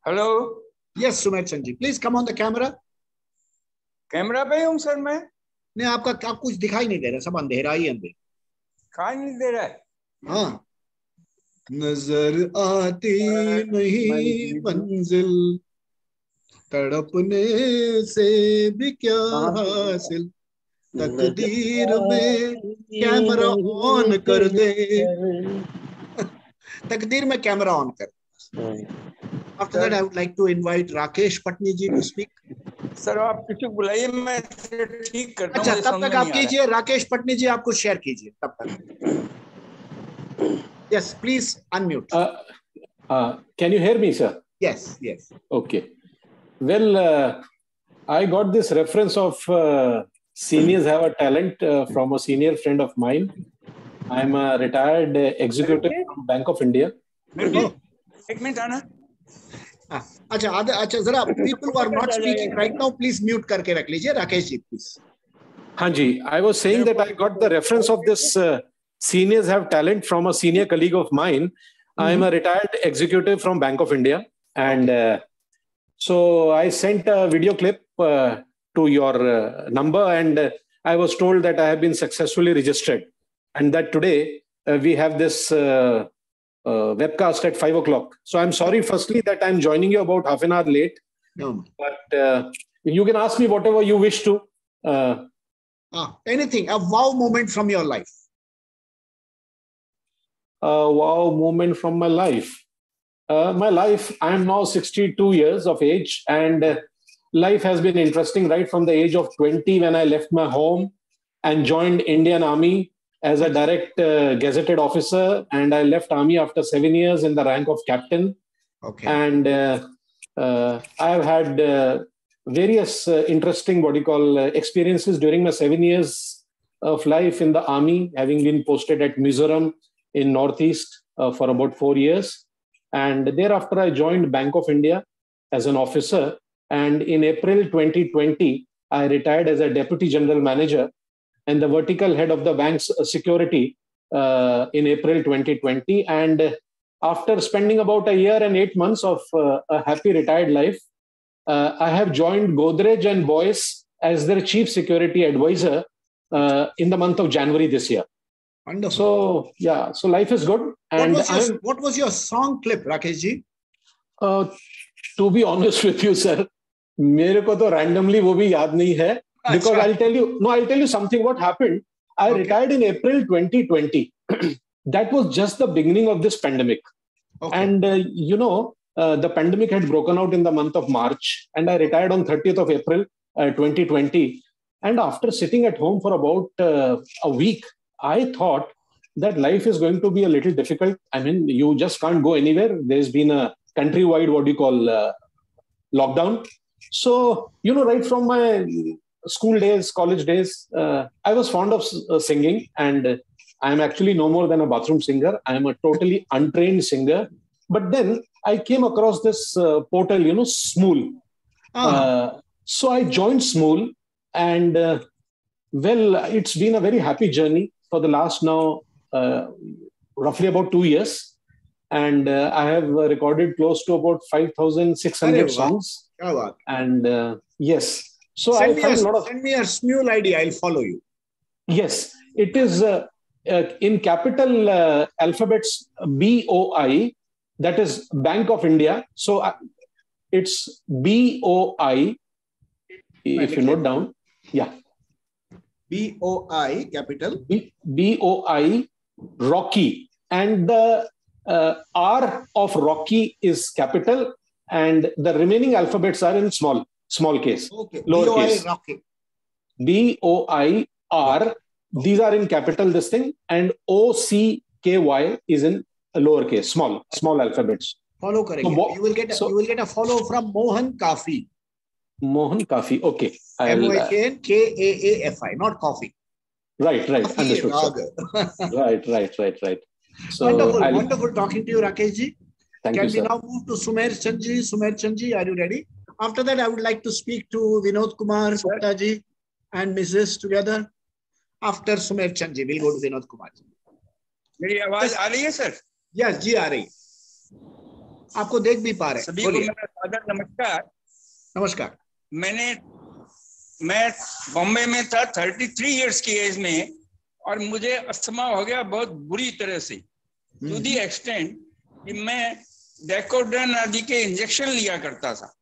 Hello. Yes, Sumer Chand ji. Please come on the camera. Camera पे हूँ sir मैं। नहीं, आपका कुछ दिखाई नहीं दे रहा, सब अंधेरा ही अंधेरा। दिखाई नहीं दे रहा है। हाँ। नजर आती नहीं मंजिल, तड़पने से भी क्या हासिल, तकदीर में कैमरा ऑन कर दे, तकदीर में कैमरा ऑन कर। After that, I would like to invite Rakesh Patni ji to speak. Sir आप किसी बुलाइए, मैं ठीक करता हूँ। अच्छा, तब तक आप कीजिए, राकेश पटनी जी आपको शेयर कीजिए तब तक। Yes, please unmute. Can you hear me, sir? Yes, yes. Okay. Well, I got this reference of seniors have a talent from a senior friend of mine. I'm a retired executive from Bank of India. एक minute आना. अच्छा जरा people who are not speaking right now, please mute करके रख लीजिए. Rakesh ji, please. हाँ जी, I was saying that I got the reference of this seniors have talent from a senior colleague of mine. I am a retired executive from Bank of India, and so I sent a video clip to your number, and I was told that I have been successfully registered, and that today we have this webcast at 5 o'clock. So I'm sorry, firstly, that I'm joining you about half an hour late. No. But you can ask me whatever you wish to. Anything, a wow moment from your life. A wow moment from my life. I am now 62 years of age, and life has been interesting right from the age of 20 when I left my home and joined Indian Army as a direct gazetted officer, and I left Army after 7 years in the rank of captain. Okay. And I have had various interesting experiences during my 7 years of life in the Army, having been posted at Mizoram in Northeast for about 4 years. And thereafter, I joined Bank of India as an officer. And in April 2020, I retired as a deputy general manager and the vertical head of the bank's security in April 2020. And after spending about a year and 8 months of a happy retired life, I have joined Godrej and Boyce as their chief security advisor in the month of January this year. Wonderful. So, yeah, so life is good. And what was your song clip, Rakesh ji? To be honest with you, sir, मेरे को तो randomly वो भी याद नहीं है. Because I'll tell you something what happened. I retired in April 2020. That was just the beginning of this pandemic. Okay. And, the pandemic had broken out in the month of March, and I retired on 30th of April 2020. And after sitting at home for about a week, I thought that life is going to be a little difficult. I mean, you just can't go anywhere. There's been a countrywide, lockdown. So, right from my school days, college days, I was fond of singing, and I'm actually no more than a bathroom singer. I'm a totally untrained singer. But then I came across this portal, Smool. So I joined Smool, and it's been a very happy journey for the last now roughly about 2 years. And I have recorded close to about 5,600 songs. And yes. So send me a Smool ID. I'll follow you. Yes, it is in capital alphabets BOI. That is Bank of India. So it's BOI. If you note down, yeah. BOI capital. BOI Rocky, and the R of Rocky is capital, and the remaining alphabets are in small case. Okay. Lowercase. BOI Rocky. BOIR. These are in capital, this thing, and OCKY is in lowercase, small alphabets. Follow correct. So, you will get a follow from Mohan Kafi. Mohan Kafi. Okay. MOHAN-KAAFI, not coffee. Right. Understood. Right. So wonderful talking to you, Rakesh ji. Thank you, sir. Can we now move to Sumer Chandji? Sumer Chandji, are you ready? After that, I would like to speak to Vinod Kumar Gupta ji and Mrs. together. After Sumer Chandji, we'll go to Vinod Kumar ji. मेरी आवाज आ रही है sir? Yes, जी आ रही. आपको देख भी पा रहे. सभी को मेरा सादर नमस्कार. नमस्कार. मैं बॉम्बे में था 33 इयर्स की एज में, और मुझे अस्थमा हो गया बहुत बुरी तरह से, टू दी एक्सटेंट कि मैं डेकोड्रन आदि के इंजेक्शन लिया करता था.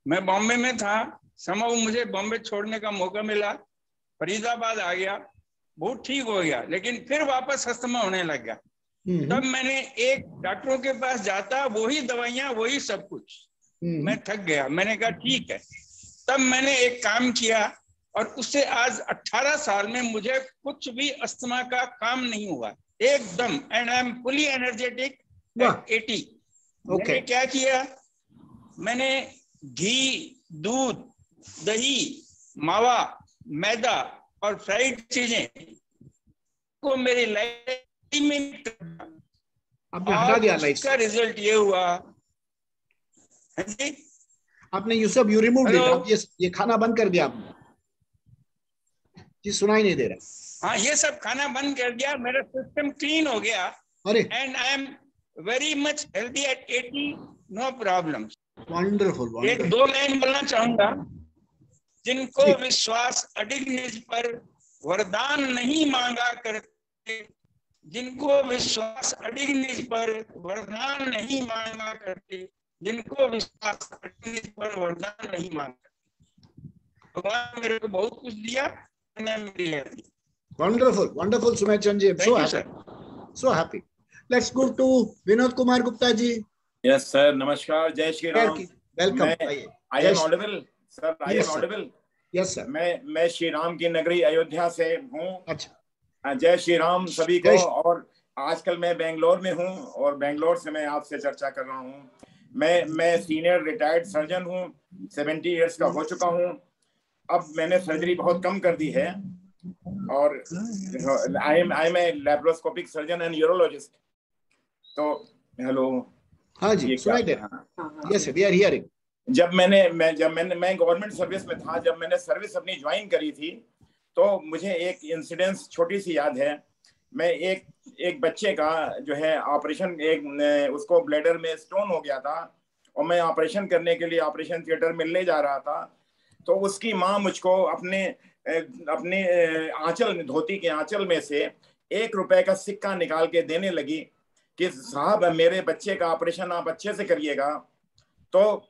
मैं बॉम्बे में था, समहाउ मुझे बॉम्बे छोड़ने का मौका मिला, फरीदाबाद आ गया, बहुत ठीक हो गया, लेकिन फिर वापस अस्थमा होने लग गया. तब मैंने एक डॉक्टरों के पास जाता, वही दवाइयां वही सब कुछ, मैं थक गया. मैंने कहा ठीक है. तब मैंने एक काम किया, और उससे आज 18 साल में मुझे कुछ भी अस्थमा का काम नहीं हुआ एकदम, and I am fully energetic at 80. मैंने क्या किया, मैंने घी, दूध, दही, मावा, मैदा और फ्राइड चीजें को मेरी लाइफ में आपने हटा दिया लाइफ इसका रिजल्ट ये हुआ। आपने यू सब यू रिमूव इट, आप ये खाना बंद कर दिया आपने, जी सुनाई नहीं दे रहा। हाँ, ये सब खाना बंद कर दिया, मेरा सिस्टम क्लीन हो गया। अरे and I am very much healthy at 80, no problem. Wonderful. एक 2 लाइन बोलना चाहूंगा, जिनको विश्वास अडिग निज पर वरदान नहीं मांगा करते, जिनको विश्वास अडिग निज पर वरदान नहीं मांगा करते, जिनको विश्वास अडिग निज पर वरदान नहीं मांगा, भगवान मेरे को बहुत कुछ दिया। Wonderful, Sumit Chandji. I'm so happy. So happy. Let's go to Vinod Kumar Gupta ji. Yes, sir. Namaskar. Jai Shri Ram. Welcome. I am audible, sir. I am audible. Yes, sir. मैं श्री राम की नगरी अयोध्या से हूँ। अच्छा। जय श्री राम सभी को। और आजकल मैं बेंगलोर में हूँ और बेंगलोर से मैं आपसे चर्चा कर रहा हूँ। मैं सीनियर रिटायर्ड सर्जन हूँ, 70 इयर्स का हो चुका हूँ। अब मैंने सर्जरी बहुत कम कर दी है और I am a laparoscopic surgeon and urologist. तो हेलो, हाँ जी, सुनाई दे रहा है। Yes, we are hearing. जब मैं गवर्नमेंट सर्विस में था, जब मैंने सर्विस अपनी ज्वाइन करी थी, तो मुझे एक इंसिडेंस छोटी सी याद है। मैं एक बच्चे का जो है ऑपरेशन, उसको ब्लैडर में स्टोन हो गया था और मैं ऑपरेशन करने के लिए ऑपरेशन थिएटर में ले जा रहा था। तो उसकी माँ मुझको अपने आंचल, धोती के आंचल में से 1 रुपए का सिक्का निकाल के देने लगी कि साहब मेरे बच्चे का ऑपरेशन आप अच्छे से करिएगा। तो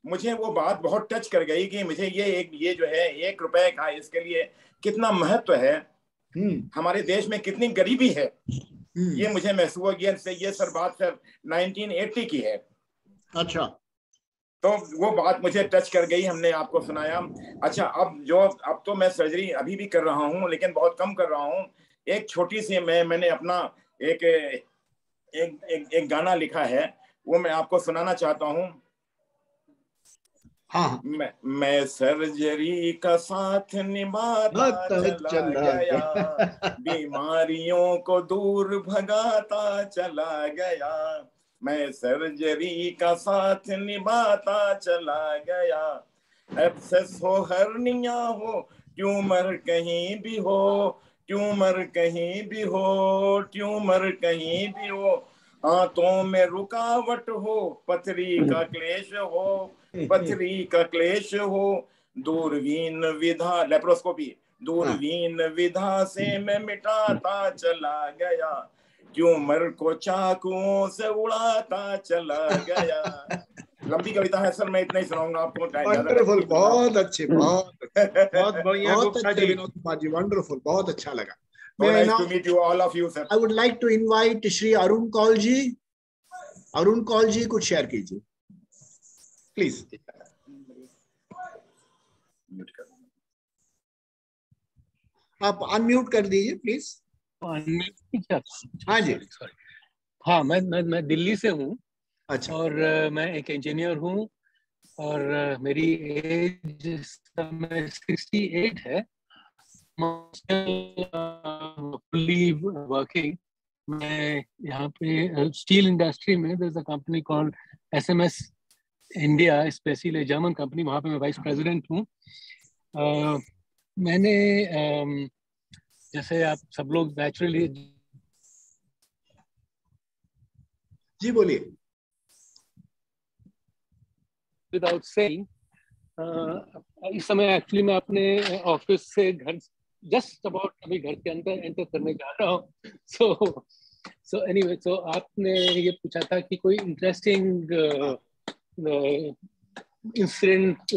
मुझे वो बात बहुत टच कर गई कि मुझे ये जो है 1 रुपए का, इसके लिए कितना महत्व है, हमारे देश में कितनी गरीबी है, ये मुझे महसूस हो गया। ये सर बात सर 1980 की है। अच्छा। तो वो बात मुझे टच कर गई, हमने आपको सुनाया। अच्छा, अब तो मैं सर्जरी अभी भी कर रहा हूँ, लेकिन बहुत कम कर रहा हूँ। एक छोटी सी मैंने अपना एक गाना लिखा है, वो मैं आपको सुनाना चाहता हूँ। हाँ। मैं सर्जरी का साथ निभाता चला गया, बीमारियों को दूर भगाता चला गया। मैं सर्जरी का साथ निभाता चला गया। एब्सेस हो, हर्निया हो, ट्यूमर कहीं भी हो, ट्यूमर कहीं भी हो, ट्यूमर कहीं भी हो, हाथों में रुकावट हो, पथरी का क्लेश हो, पथरी का क्लेश हो, दूरबीन विधा, लेप्रोस्कोपी, दूरबीन विधा से मैं मिटाता चला गया, ट्यूमर को चाकुओं से उड़ाता चला गया। लंबी कविता है सर, मैं इतना ही सुनाऊंगा आपको। वंडरफुल, बहुत अच्छे, बहुत बढ़िया गुप्ता जी, विनोद कुमार जी, वंडरफुल, बहुत अच्छा लगा। Nice to meet you, all of you, sir. I would like to invite Shri Arun Kaul ji. Arun Kaul ji, कुछ शेयर कीजिए प्लीज। आप अनम्यूट कर दीजिए प्लीज। हाँ जी। हाँ, मैं दिल्ली से हूँ। अच्छा। और मैं एक इंजीनियर हूँ और मेरी एज इस समय 68 है। Fully working. मैं यहाँ पे स्टील इंडस्ट्री में, there is a company called SMS India, specially German company, वहाँ पे मैं वाइस प्रेसिडेंट हूँ। मैंने जैसे आप सब लोग नेचुरली, जी बोलिए। विदाउट सेइंग, इस समय एक्चुअली मैं अपने ऑफिस से घर जस्ट अबाउट अभी घर के अंदर एंटर करने जा रहा हूँ। सो एनीवे, तो आपने ये पूछा था कि कोई इंटरेस्टिंग इंसिडेंट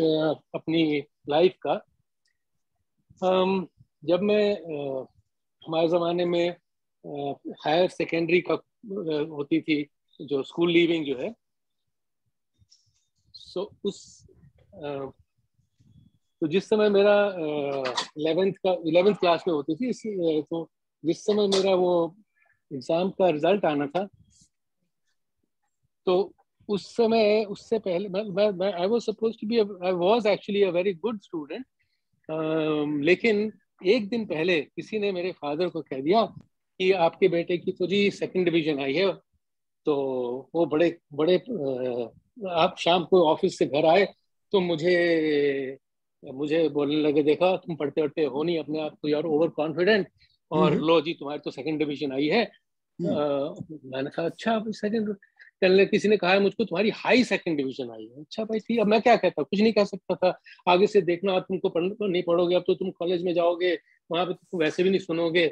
अपनी लाइफ का। जब मैं हमारे ज़माने में हायर सेकेंडरी का होती थी, जो स्कूल लीविंग जो है, सो उस तो जिस समय मेरा 11th क्लास में होती थी, तो जिस समय मेरा वो एग्ज़ाम का रिजल्ट आना था, तो उस समय, उससे पहले मैं I was supposed to be I was actually a very good student, लेकिन एक दिन पहले किसी ने मेरे फादर को कह दिया कि आपके बेटे की तो जी 2nd डिवीजन आई है। तो वो बड़े बड़े आप शाम को ऑफिस से घर आए तो मुझे बोलने लगे, देखा तुम पढ़ते पढ़ते हो नहीं, अपने आप को यार ओवर कॉन्फिडेंट, और लो जी तुम्हारी तो 2nd डिवीजन आई है। मैंने कहा अच्छा भाई 2nd, किसी ने कहा है मुझको तुम्हारी हाई 2nd डिवीजन आई है। अच्छा भाई ठीक, अब मैं क्या कहता, कुछ नहीं कह सकता था। आगे से देखना, तुमको नहीं पढ़ोगे, अब तो तुम कॉलेज में जाओगे, वहां पे तुम वैसे भी नहीं सुनोगे।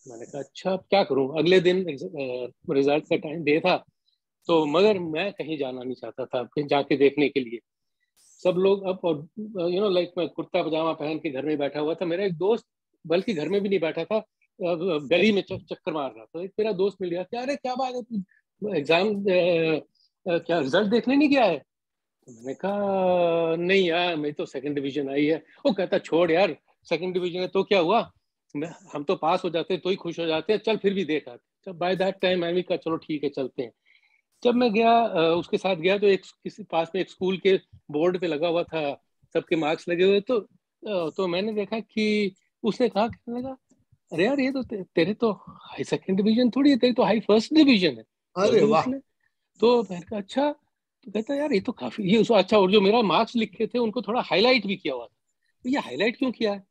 मैंने कहा अच्छा अब क्या करूं। अगले दिन रिजल्ट का टाइम डे था, तो मगर मैं कहीं जाना नहीं चाहता था, कहीं जाके देखने के लिए। सब लोग अब, लाइक मैं कुर्ता पजामा पहन के घर में बैठा हुआ था। मेरा एक दोस्त, बल्कि घर में भी नहीं बैठा था, गली में चक्कर मार रहा था। एक मेरा दोस्त मिल गया, क्या अरे क्या बात है, तू एग्जाम क्या रिजल्ट देखने नहीं गया है? मैंने कहा नहीं यार, मेरी तो 2nd डिवीजन आई है। वो कहता छोड़ यार, 2nd डिवीजन है तो क्या हुआ, हम तो पास हो जाते तो ही खुश हो जाते हैं, चल फिर भी देख आते। बाय दैट टाइम मैंने कहा चलो ठीक है चलते हैं। जब मैं गया, उसके साथ गया, तो किसी पास में एक स्कूल के बोर्ड पे लगा हुआ था, सबके मार्क्स लगे हुए। तो मैंने देखा कि उसने कहा, कहने लगा अरे यार ये तो तेरे तो हाई 2nd डिवीजन थोड़ी है, तेरी तो हाई 1st डिवीजन है। अरे वाह। तो मैंने कहा अच्छा। तो कहता यार ये तो काफी, ये अच्छा, और जो मेरा मार्क्स लिखे थे उनको थोड़ा हाईलाइट भी किया हुआ था। तो ये हाईलाइट क्यों किया है,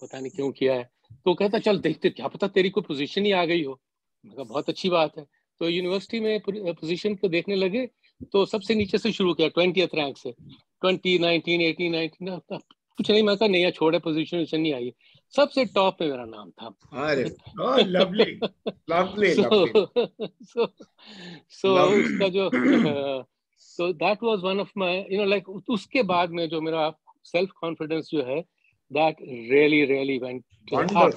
पता नहीं क्यों किया है। तो कहता चल देखते, क्या पता तेरी कोई पोजीशन ही आ गई हो। मैं कहा बहुत अच्छी बात है। तो यूनिवर्सिटी में पोजीशन को देखने लगे, तो सबसे नीचे से शुरू किया, 20th रैंक से, 20, 19, 18, 19, कुछ नहीं। मैं कहा नहीं यार छोड़े, पोजीशन नहीं आई है। सबसे टॉप पे मेरा नाम था। अरे लवली लवली लवली। सो उसका जो so that was one of my, like उसके बाद में जो मेरा सेल्फ कॉन्फिडेंस जो है, that really went up.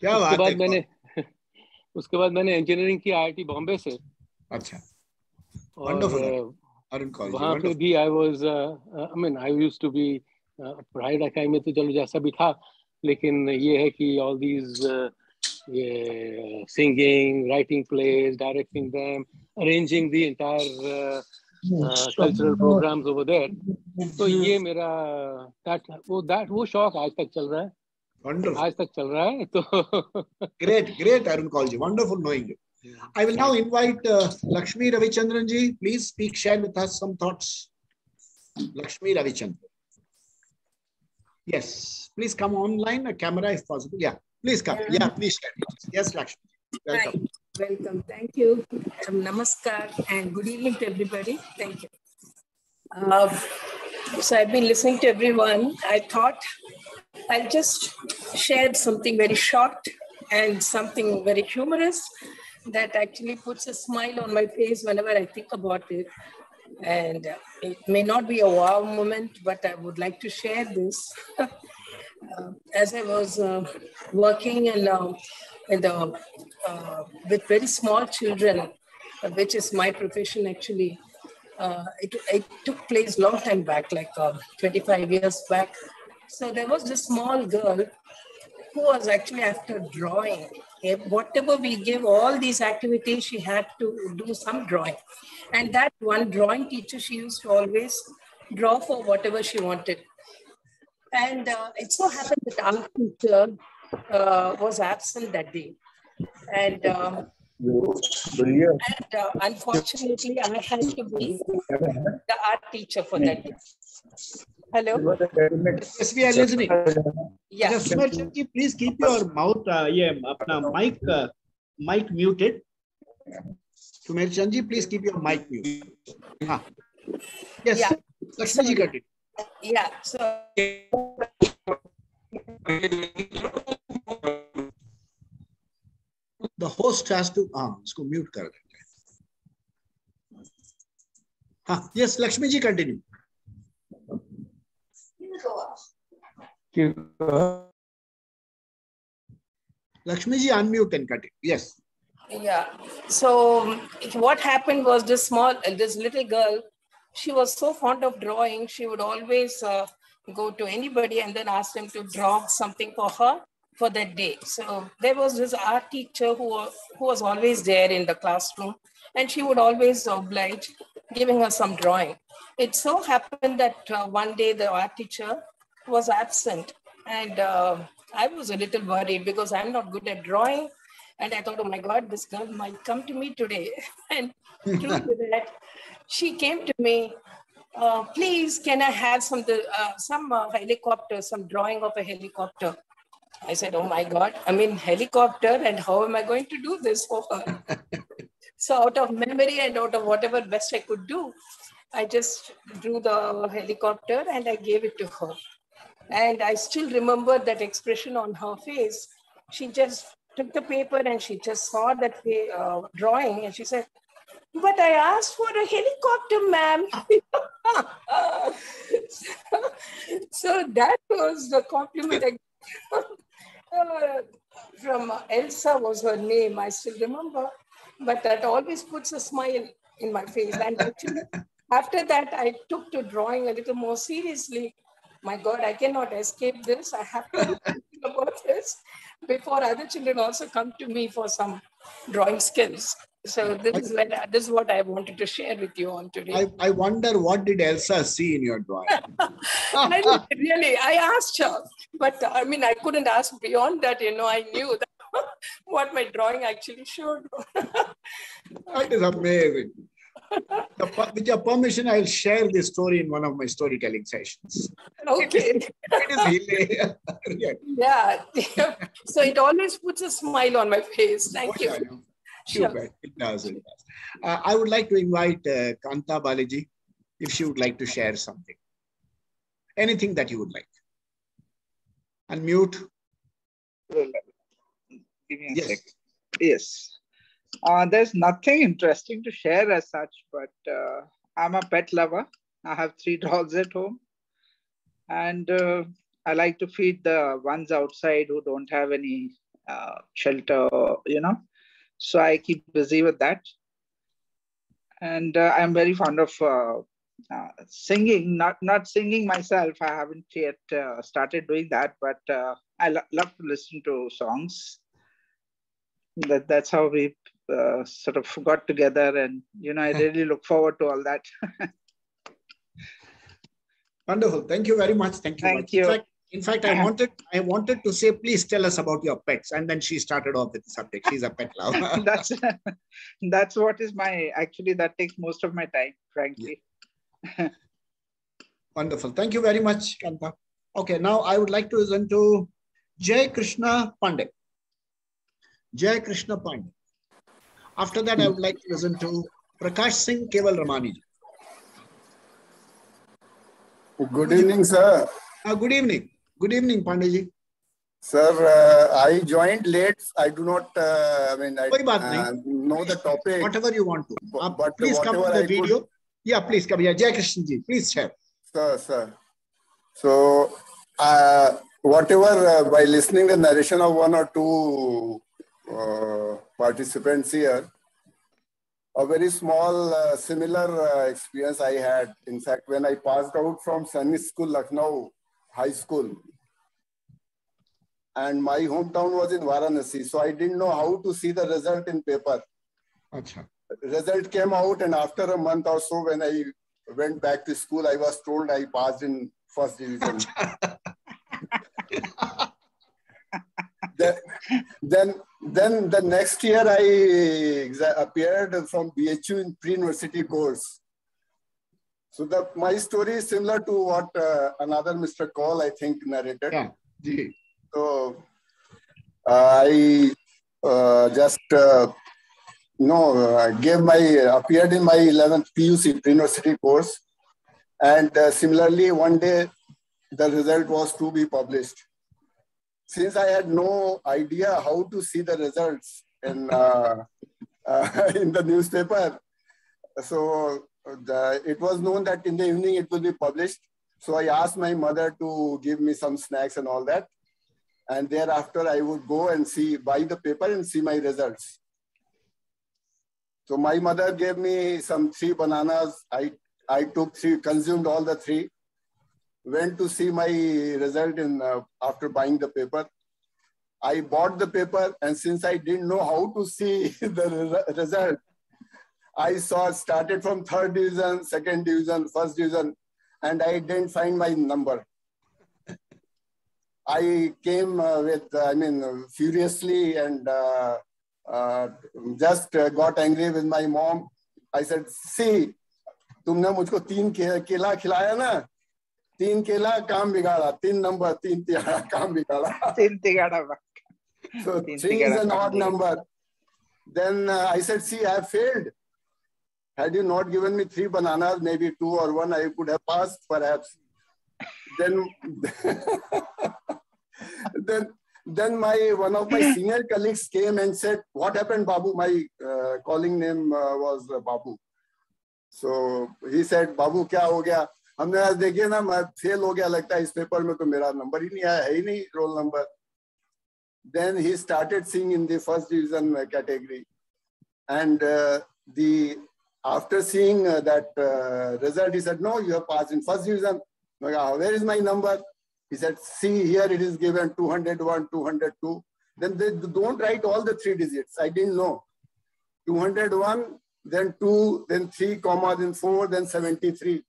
क्या बात है। उसके बाद मैंने इंजीनियरिंग की IIT बॉम्बे से। अच्छा, और वहाँ पे भी I used to be पढ़ाई लिखाई में तो चलो जैसा भी था, लेकिन ये है कि all these ये singing, writing plays, directing them, arranging the entire cultural programs over there. तो ये मेरा वो शौक आज तक चल रहा है। Wonderful. आज तक चल रहा है। तो great Arun Kaulji, wonderful knowing you. I will now invite Lakshmi Ravichandran ji. Please share with us some thoughts. Lakshmi Ravichandran. Yes, please come online, a camera if possible. Yeah, please come. Yeah, please share. Yes, Lakshmi. Welcome. Hi. Welcome. Thank you. Namaskar and good evening to everybody. Thank you. So I've been listening to everyone. I thought I'll just share something very short and something very humorous that actually puts a smile on my face whenever I think about it. And it may not be a wow moment, but I would like to share this. As I was working with very small children, which is my profession actually, it took place long time back, like 25 years back. So there was this small girl who was actually after drawing. Whatever we give, all these activities, she had to do some drawing. And that one drawing teacher, she used to always draw for whatever she wanted. And it so happened that our teacher was absent that day. And unfortunately, I had to be the art teacher for that day. Hello? Yes, we are listening. Yes. Yes, please keep your mouth, mic muted. Sumir Chandji, please keep your mic muted. Yes, yeah. Lakshmi ji got it. Yeah, so the host has to usko mute kar dete. Yes, Lakshmi ji continue. Lakshmi ji unmute and cut it. Yes. Yeah. So what happened was this little girl, she was so fond of drawing. She would always go to anybody and then ask them to draw something for her. for that day. So there was this art teacher who was always there in the classroom, and she would always oblige giving us some drawing. It so happened that one day the art teacher was absent, and I was a little worried because I'm not good at drawing. And I thought, oh my God, this girl might come to me today. And true to that, she came to me, please, can I have some helicopter, some drawing of a helicopter? I said, oh my God, I'm in helicopter, and how am I going to do this for her? So out of memory and out of whatever best I could do, I just drew the helicopter and I gave it to her. And I still remember that expression on her face. She just took the paper and she just saw that drawing, and she said, but I asked for a helicopter, ma'am. So that was the compliment I from Elsa was her name, I still remember. But that always puts a smile in my face. And actually, after that, I took to drawing a little more seriously. My God, I cannot escape this. I have to do something about this before other children also come to me for some drawing skills. So this is what I wanted to share with you all today. I wonder, what did Elsa see in your drawing? I asked her, but I mean, I couldn't ask beyond that. I knew that what my drawing actually showed. That is amazing. With your permission, I'll share this story in one of my storytelling sessions. Okay. It is hilarious. Yeah. So it always puts a smile on my face. Thank you. Sure. It does. I would like to invite Kanta Balaji, if she would like to share something. Anything that you would like. Unmute. Give me a sec. Yes. There's nothing interesting to share as such, but I'm a pet lover. I have 3 dogs at home. And I like to feed the ones outside who don't have any shelter, So I keep busy with that. And I'm very fond of singing, not singing myself. I haven't yet started doing that, but I love to listen to songs. That's how we sort of got together, and I really look forward to all that. Wonderful. Thank you very much. Thank you. Thank you. In fact, I wanted to say, please tell us about your pets, and then she started off with the subject. She's a pet lover. That's what is actually that takes most of my time, frankly. Yeah. Wonderful. Thank you very much, Kanta. Okay, now I would like to listen to Jai Krishna Pandey. Jai Krishna Pandey. After that, I would like to listen to Prakash Singh Keval Ramani. Good evening, sir. Good evening. Good evening, Pandeyji. Sir, I joined late. I do not, know the topic. Whatever you want to. But please come to the video. Yeah, please come here. Jai Krishna ji, please share. Sir. So, whatever, by listening the narration of 1 or 2 participants here, a very small similar experience I had. In fact, when I passed out from Sunny School, Lucknow High School, and my hometown was in Varanasi, so I didn't know how to see the result in paper. Achha. Result came out, and after a month or so, when I went back to school, I was told I passed in first division. Then the next year I appeared from BHU in pre-university course. So my story is similar to what another Mr. Kaul, I think, narrated. Yeah. So I just appeared in my 11th PUC pre-university course, and similarly one day the result was to be published. Since I had no idea how to see the results in the newspaper, so it was known that in the evening it will be published. So I asked my mother to give me some snacks and all that. And thereafter I would go and buy the paper and see my results. So my mother gave me some 3 bananas. I took 3, consumed all the 3. Went to see my result after buying the paper. I bought the paper, and since I didn't know how to see the result, I started from 3rd division, 2nd division, 1st division, and I didn't find my number. I came furiously and just got angry with my mom. I said, see, तुमने मुझको 3 केला खिलाया ना, 3 केला काम बिगाड़ा, 3 number 3 Tihara काम बिगाड़ा. 3 Tihara. So 3 is an odd number. Then I said, see, I have failed. Had you not given me 3 bananas, maybe 2 or 1, I could have passed perhaps. Then one of my senior colleagues came and said, what happened, Babu? My calling name was Babu. So he said, Babu, क्या हो गया? हमने आज देखिए ना, मैं fail हो गया लगता है इस पेपर में, तो मेरा नंबर ही नहीं आया, है ही नहीं roll number. Then he started seeing in the 1st division category, and after seeing that result, he said, no, you have passed in 1st division. Where is my number? He said, see, here it is given 201, 202. Then they don't write all the 3 digits. I didn't know. 201, then 2, then 3, then 4, then 73.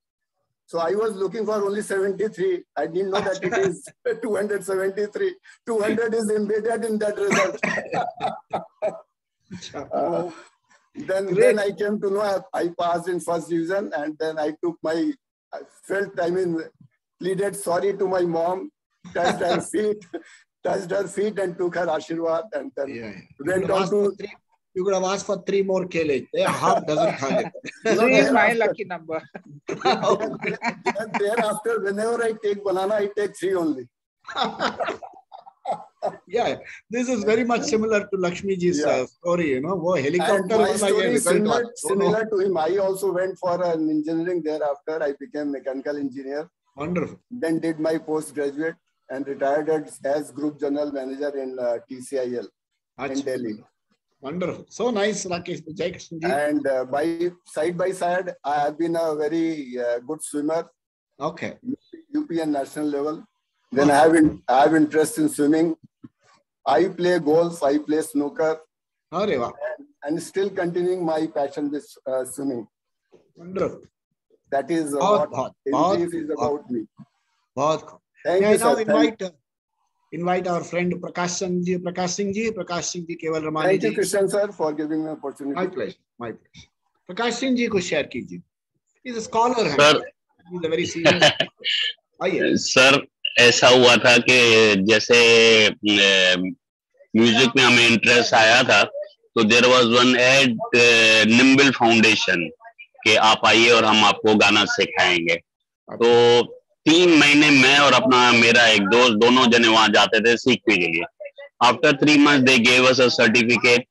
So I was looking for only 73. I didn't know that it is 273. 200 is embedded in that result. Then I came to know I passed in 1st division, and then I pleaded sorry to my mom, touched her feet and took her ashirwad, and then went on to. You could have asked for 3 more kele. Half dozen khale. 3 is my lucky number. Thereafter, whenever I take banana, I take 3 only. Yeah, this is very much similar to Lakshmi ji's story, you know. Wo helicopter my story is similar to him. I also went for an engineering thereafter. I became mechanical engineer. Wonderful. Then did my postgraduate and retired as group general manager in TCIL in Delhi. Wonderful. So nice, Rakesh. And side by side, I have been a very good swimmer. Okay. UP and national level. Then I have interest in swimming. I play golf. I play snooker. And still continuing my passion with swimming. Wonderful. That is what in brief is about me. Thank you, now sir. invite our friend Prakash Singh ji, Keval Ramani. Thank you, Krishnan sir, for giving me the opportunity. My pleasure. Prakash Singh ji को share कीजिए. He's a scholar. Sir, he's a very serious. Sir ऐसा हुआ था कि जैसे music में हमें interest आया था, तो there was one ad nimble foundation कि आप आइए और हम आपको गाना सिखाएंगे. तो 3 महीने मैं और मेरा एक दोस्त दोनों जने वहां जाते थे सीखने के लिए. After 3 months they gave us a certificate.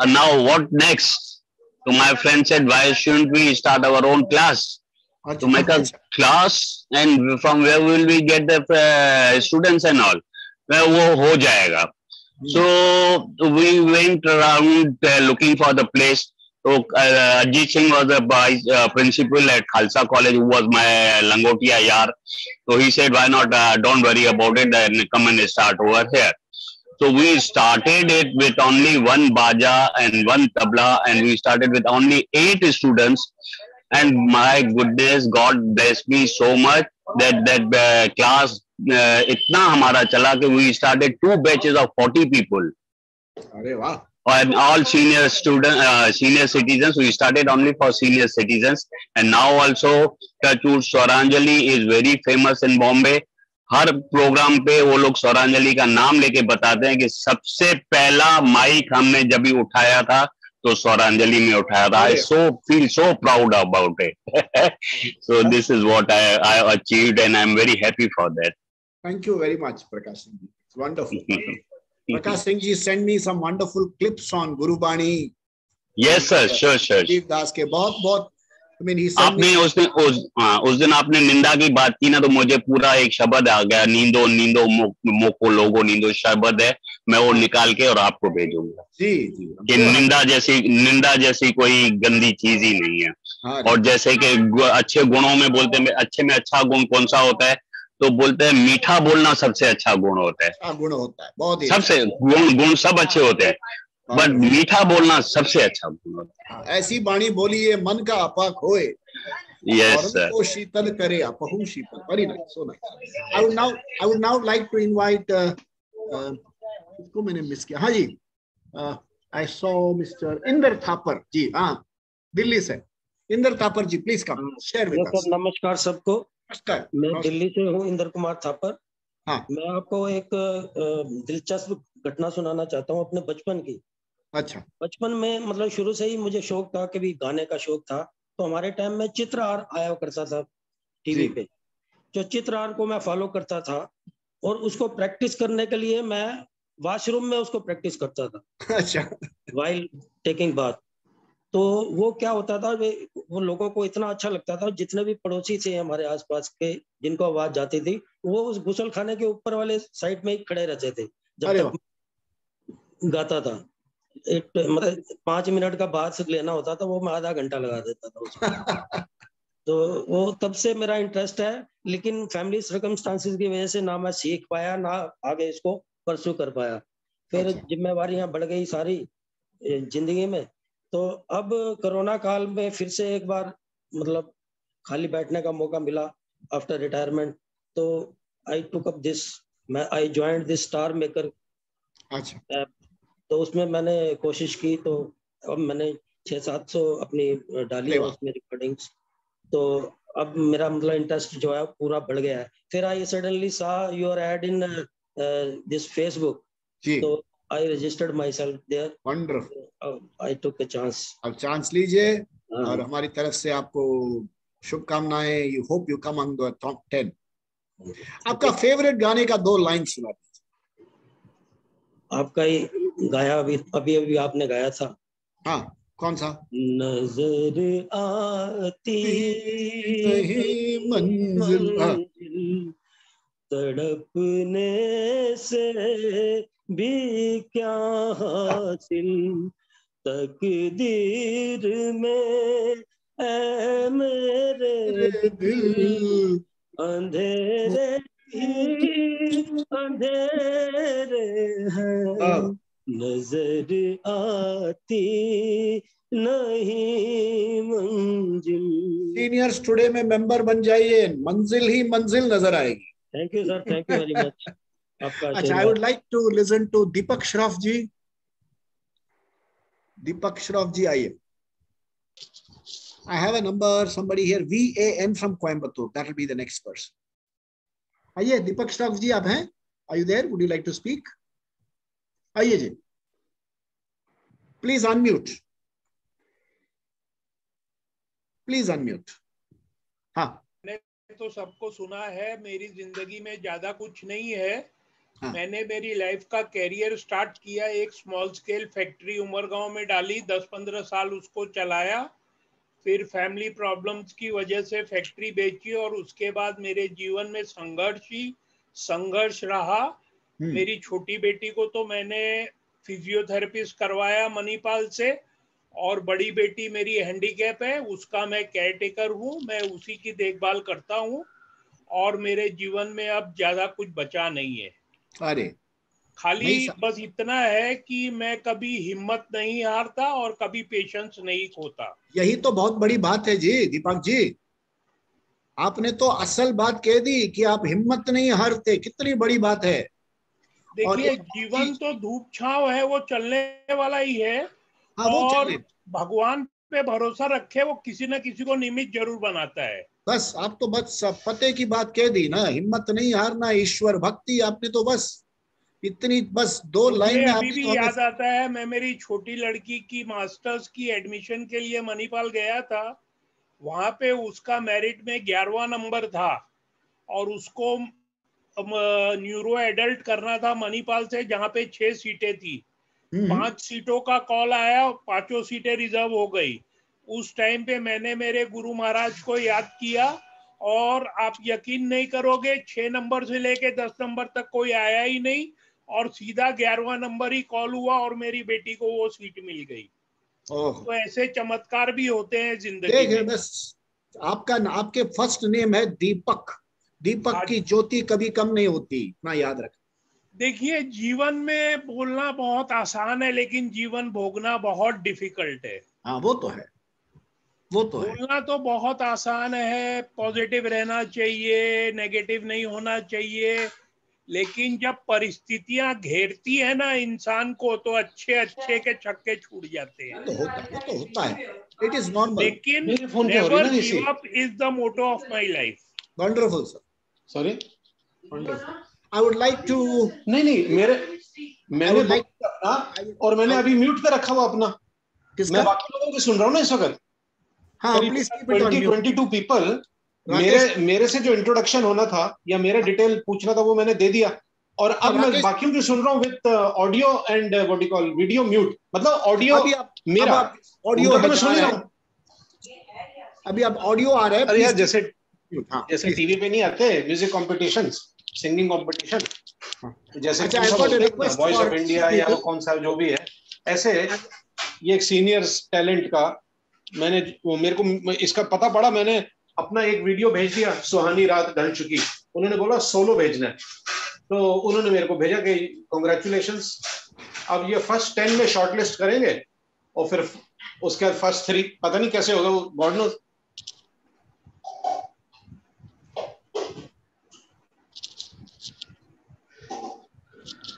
Now what next? So my friend said, why shouldn't we start our own class? To make a class, and from where will we get the students and all? Well, वो हो जाएगा. So we went around looking for the place. So Ajit Singh was the principal at Khalsa College, who was my Langotia yar. So he said, why not? Don't worry about it, and come and start over here. So we started it with only 1 baja and 1 tabla, and we started with only 8 students. And my goodness, God bless me so much that class itna hamara chala कि we started 2 batches of 40 people. अरे वाह. And all senior citizens. We started only for senior citizens, and now also Touchwood Swaranjali is very famous in Bombay. हर programme पे वो लोग स्वरांजलि का नाम लेके बताते हैं कि सबसे पहला माइक हमने जब भी उठाया था तो स्वरांजलि में उठाया था. I feel so proud about it. So this is what I achieved, and I'm very happy for that. Thank you very much, Prakash Singh. It's wonderful. Prakash Singh ji send me some wonderful clips on Guru Bani. Yes sir, sure. Das के बहुत I mean, he sent आपने उस दिन आपने निंदा की बात की ना, तो मुझे पूरा एक शब्द आ गया, नींदो मोको लोगो नींदो शब्द है. मैं वो निकाल के और आपको भेजूंगा. जी. कि निंदा जैसी कोई गंदी चीज ही नहीं है. और जैसे कि अच्छे गुणों में बोलते हैं, अच्छे में अच्छा गुण कौन सा होता है? तो बोलते हैं मीठा बोलना सबसे अच्छा गुण होता है। अच्छा गुण होता है, बहुत ही सबसे गुण सब अच्छे होते हैं, बट मीठा बोलना सबसे अच्छा गुण होता है। ऐसी बाणी बोलिए मन का अपाक होए, Yes, sir. को शीतल करे अपहु शीतल। Very nice, so nice. I would now like to invite इसको मैंने मिस किया। हाँ जी, I saw Mr. Inder Thapar जी, हाँ दिल्ली से। Inder Thapar ji, please come share with us. नमस्कार सबको। नमस्कार। मैं दिल्ली से हूँ, इंदर कुमार थापर। हाँ। मैं आपको एक दिलचस्प घटना सुनाना चाहता हूँ अपने बचपन की। अच्छा। बचपन में मतलब शुरू से ही मुझे शौक था, कभी गाने का शौक था। तो हमारे टाइम में चित्रहार आया करता था टीवी पे, जो चित्रहार को मैं फॉलो करता था और उसको प्रैक्टिस करने के लिए मैं वॉशरूम में उसको प्रैक्टिस करता था। अच्छा। While taking bath. तो वो क्या होता था, वो लोगों को इतना अच्छा लगता था, जितने भी पड़ोसी थे हमारे आसपास के जिनको आवाज जाती थी, वो उस गुसल खाने के ऊपर वाले साइड में ही खड़े रहते थे जब तक गाता था। एक मतलब 5 मिनट का बात लेना होता था, वो मैं आधा घंटा लगा देता था उसमें। तो वो तब से मेरा इंटरेस्ट है, लेकिन फैमिली सर्कमस्टांसिस की वजह से ना मैं सीख पाया, ना आगे इसको परस्यू कर पाया। फिर जिम्मेवारियां बढ़ गई सारी जिंदगी में। तो अब कोरोना काल में फिर से एक बार मतलब खाली बैठने का मौका मिला आफ्टर रिटायरमेंट, तो I took up this, I joined this StarMaker app. तो उसमें मैंने कोशिश की, तो अब मैंने 600-700 अपनी डाली है उसमें रिकॉर्डिंग्स। तो अब मेरा मतलब इंटरेस्ट जो है पूरा बढ़ गया है। फिर I suddenly saw your ad in this Facebook, तो I registered myself there. Wonderful. I took a chance. अब चांस लीजिए और हमारी तरफ से आपको शुभकामनाएं। You hope you come on the top 10। आपका फेवरेट गाने का 2 लाइन सुना दीजिए। आपका ही गाया अभी आपने गाया था। हाँ, कौन सा? नजर आती नहीं मंजिल, तड़पने से भी क्या हासिल, तकदीर में ऐ मेरे दिल, अंधेरे ही अंधेरे हैं, नजर आती नहीं मंजिल। सीनियर्स टुडे में मेंबर बन जाइए, मंजिल ही मंजिल नजर आएगी। Thank you sir, thank you very much. आपका अच्छा, I would like to listen to Deepak Shroff ji. Deepak Shroff ji आइए। I have a number, somebody here, VAN from Coimbatore. That will be the next person. आइए दीपक श्रॉफ जी, आप हैं? Are you there? Would you like to speak? आइए जी, please unmute, please unmute. हाँ, मैंने तो सबको सुना है, मेरी जिंदगी में ज्यादा कुछ नहीं है। हाँ। मैंने मेरी लाइफ का कैरियर स्टार्ट किया, एक स्मॉल स्केल फैक्ट्री उमरगांव में डाली, 10-15 साल उसको चलाया। फिर फैमिली प्रॉब्लम्स की वजह से फैक्ट्री बेची और उसके बाद मेरे जीवन में संघर्ष रहा। मेरी छोटी बेटी को तो मैंने फिजियोथेरेपिस्ट करवाया मणिपाल से, और बड़ी बेटी मेरी हैंडीकैप है, उसका मैं केयरटेकर हूँ, मैं उसी की देखभाल करता हूँ। और मेरे जीवन में अब ज्यादा कुछ बचा नहीं है। अरे खाली बस इतना है कि मैं कभी हिम्मत नहीं हारता और कभी पेशेंस नहीं खोता। यही तो बहुत बड़ी बात है जी दीपक जी। आपने तो असल बात कह दी कि आप हिम्मत नहीं हारते, कितनी बड़ी बात है। देखिए, जीवन तो धूप छांव है, वो चलने वाला ही है। और भगवान पे भरोसा रखे, वो किसी न किसी को निमित्त जरूर बनाता है। बस आप तो बस पते की बात कह दी ना, हिम्मत नहीं हारना, ईश्वर भक्ति। आपने तो बस इतनी, बस 2 लाइन में अभी भी याद आता है, मैं मेरी छोटी लड़की की मास्टर्स की एडमिशन के लिए मणिपाल गया था। वहां पे उसका मेरिट में 11वां नंबर था और उसको न्यूरो एडल्ट करना था मणिपाल से, जहाँ पे 6 सीटें थी। 5 सीटों का कॉल आया, 5 सीटें रिजर्व हो गई। उस टाइम पे मैंने मेरे गुरु महाराज को याद किया और आप यकीन नहीं करोगे, 6 नंबर से लेके 10 नंबर तक कोई आया ही नहीं और सीधा 11वां नंबर ही कॉल हुआ और मेरी बेटी को वो सीट मिल गई। तो ऐसे चमत्कार भी होते हैं जिंदगी में। बस आपके फर्स्ट नेम है दीपक, दीपक की ज्योति कभी कम नहीं होती, इतना याद रख। देखिए, जीवन में बोलना बहुत आसान है, लेकिन जीवन भोगना बहुत डिफिकल्ट है। हाँ, वो तो है, वो तो है। बोलना तो बहुत आसान है, पॉजिटिव रहना चाहिए, नेगेटिव नहीं होना चाहिए, लेकिन जब परिस्थितियां घेरती है ना इंसान को, तो अच्छे अच्छे के छक्के छूट जाते हैं। वो तो होता है, इट इज नॉर्मल। लेकिन never give up is the motto of my life. Wonderful sir. Sorry, wonderful. I would like to, नहीं मैंने like और मैंने अभी म्यूट पे रखा हुआ अपना। मैं बाकी लोगों की सुन रहा हूँ ना इस वक्त। हाँ, please keep it on mute. 22 people, मेरे से जो इंट्रोडक्शन होना था या मेरा डिटेल पूछना था वो मैंने दे दिया, और अब मैं बाकियों की सुन रहा हूँ with audio and what you call video mute, मतलब ऑडियो मेरा, ऑडियो तो मैं सुन रहा हूँ। अभी अब ऑडियो आ रहा है। अरे यार, जैसे टीवी पे नहीं आते म्यूजिक कॉम्पिटिशंस, सिंगिंग कॉम्पिटिशन, जैसे वॉइस ऑफ इंडिया या वो कौन सा जो भी है, ऐसे ये एक सीनियर्स टैलेंट का मेरे को इसका पता पड़ा, मैंने अपना एक वीडियो भेज दिया, सुहानी रात ढल चुकी। उन्होंने बोला सोलो भेजना है, तो उन्होंने मेरे को भेजा कि कांग्रेचुलेशंस, अब ये फर्स्ट 10 में शॉर्टलिस्ट करेंगे और फिर उसके बाद फर्स्ट 3 पता नहीं कैसे होगा, God knows.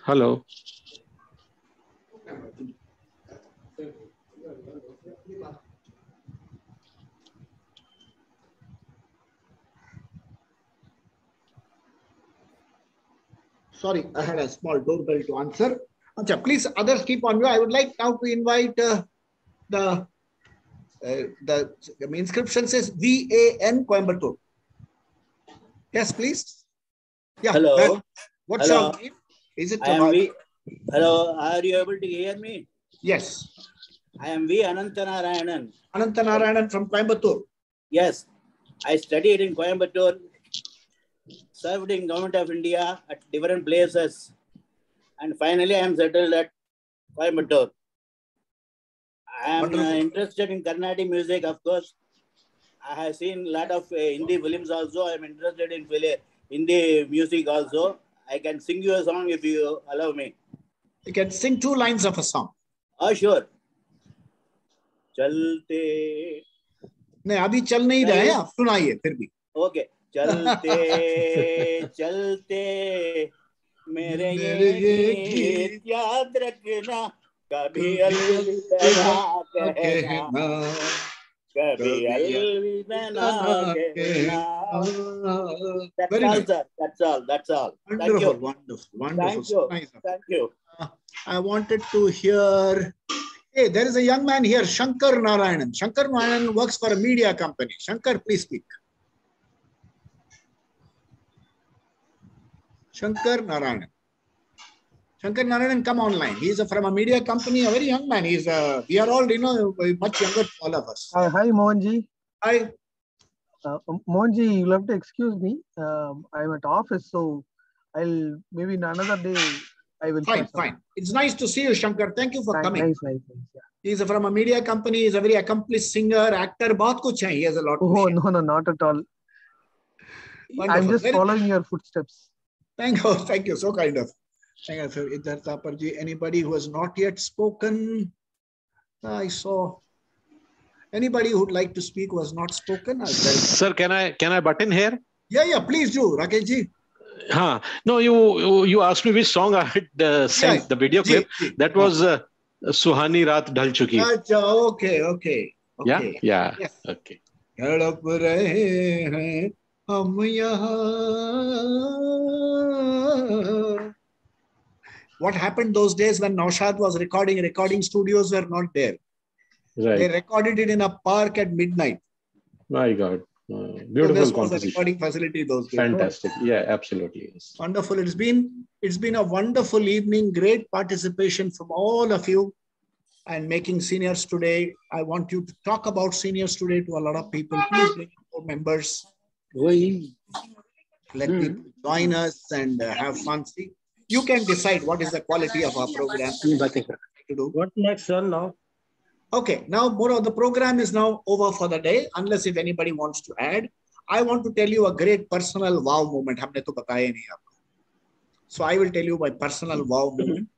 Hello, Sorry, I had a small doorbell to answer. Acha, please, others keep on. I would like now to invite the inscription says VAN Coimbatore. Yes, please. Yeah. Hello. What's your name? Is it? Hello. Are you able to hear me? Yes. I am V. Anantanarayanan. Anantanarayanan from Coimbatore. Yes. I studied in Coimbatore, served in Government of India at different places, and finally I am settled at Coimbatore. I am interested in Carnatic music, of course. I have seen a lot of Hindi films also. I am interested in Hindi music also. I can sing you a song if you allow me. You can sing 2 lines of a song. Oh, sure. चलते नहीं, अभी चल नहीं रहे हैं, आप सुनाइए फिर भी। ओके। चलते चलते मेरे ये गीत याद रखना, कभी अलविदा कहना, कभी अलविदा कहना। That's all, sir. That's all. Thank you. Wonderful. Thank you. I wanted to hear. Hey, there is a young man here, Shankar Narayanan. Shankar Narayanan works for a media company. Shankar, please speak. Shankar Narayanan. Shankar Narayanan, come online. He is from a media company, a very young man. We are all, much younger than all of us. Hi, Mohanji. Hi. Mohanji, you'll have to excuse me. I'm at office, so I'll maybe in another day I will. Fine. It's nice to see you, Shankar. Thank you for coming. Nice. Yeah. He's from a media company. He's a very accomplished singer, actor. बहुत कुछ है. He has a lot. Oh no, not at all. Wonderful. I'm just following your footsteps. Thank you. So kind of. Thank you. Anybody who has not yet spoken? I saw. Anybody who would like to speak who has not spoken? Sir, can I butt in here? Yeah, please do, Rakesh ji. No, you asked me which song I had sent the video clip. That was Suhani Raat Dhal Chuki. Okay. Yeah. Yes. Okay. तड़प रहे हैं हम यहाँ. What happened those days when Naushad was recording studios were not there. Right. They recorded it in a park at midnight. My God. Beautiful so this composition. Was a recording facility those days. Fantastic. Yeah, absolutely. Yes. Wonderful. It's been a wonderful evening. Great participation from all of you and making seniors today. I want you to talk about seniors today to a lot of people. Please bring more members. Let people join us and have fun. See, you can decide what is the quality of our program. What next, sir, now? Okay, now more of the program is now over for the day, unless if anybody wants to add. I want to tell you a great personal wow moment. हमने तो बताया नहीं आपको. So I will tell you my personal wow moment.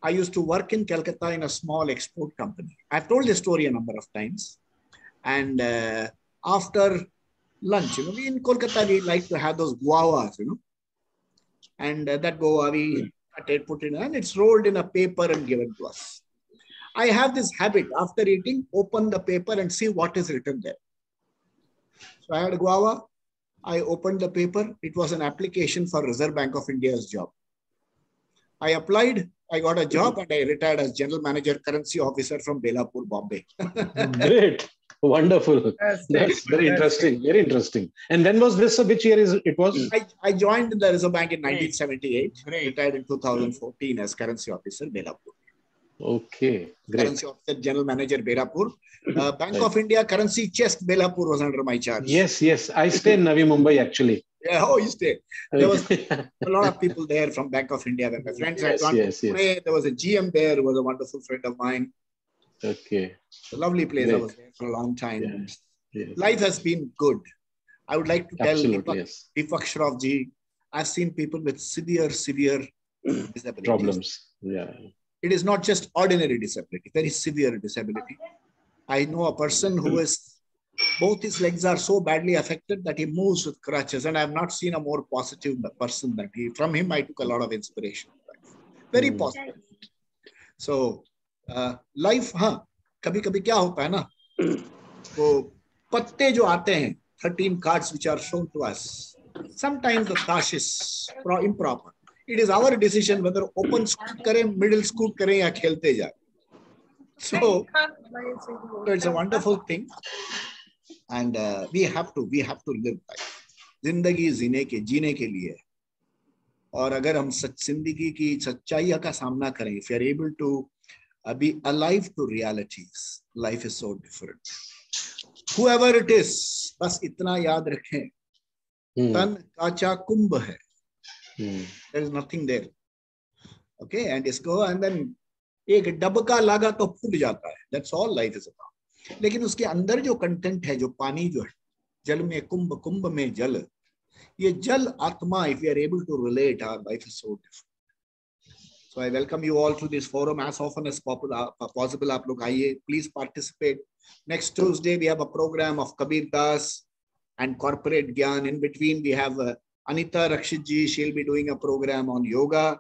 I used to work in Calcutta in a small export company. I've told this story a number of times. And after lunch, we in Kolkata, we like to have those guavas, and that guava we cut it, put it in, and it's rolled in a paper and given to us. I have this habit, after eating, open the paper and see what is written there. So I had a guava. I opened the paper. It was an application for Reserve Bank of India's job. I applied. I got a job and I retired as General Manager, Currency Officer from Belapur, Bombay. Great. Wonderful. That's very interesting. Very interesting. And when was this? Which year is it was? I joined the Reserve Bank in 1978. Retired in 2014 as Currency Officer, Belapur. Okay. Great. Currency Officer, General Manager, Belapur. Bank of India, Currency Chest, Belapur was under my charge. Yes, yes. I stay in Navi Mumbai actually. Yeah, you stay. There was a lot of people there from Bank of India. When my friends had gone to Pune, there was a GM there who was a wonderful friend of mine. Okay. A lovely place. Great. I was there for a long time. Yeah. Yes. Life has been good. I would like to tell Deepak Shroffji, I've seen people with severe disabilities. Problems. Yeah. It is not just ordinary disability, very severe disability. I know a person who is, both his legs are so badly affected that he moves with crutches, and I have not seen a more positive person than he. From him, I took a lot of inspiration. Very positive. So, life, कभी-कभी क्या होता है ना, वो पत्ते जो आते हैं, 13 cards which are shown to us, sometimes the task is improper. It is our decision whether open scoot करें, middle scoot करें या खेलते जाए. So it's a wonderful thing. And we have to live life. जिंदगी जीने के लिए. और अगर हम जिंदगी की सच्चाई का सामना करें, if we are able to be alive to realities, life is so different. Whoever it is, बस इतना याद रखें, तन काचा कुंभ है. There is nothing there. Okay, and then एक डबका लगा तो फूट जाता है. That's all life is about. लेकिन उसके अंदर जो कंटेंट है, जो पानी जो है, जल में कुंभ, कुंभ में जल, ये जल आत्मा, if we are able to relate, our life is so different. So I welcome you all to this forum as often as possible. आप लोग आइए, please participate. Next Tuesday we have a program of Kabir Das and corporate Gyan. In between we have Anita Rakshitji. She'll be doing a program on yoga.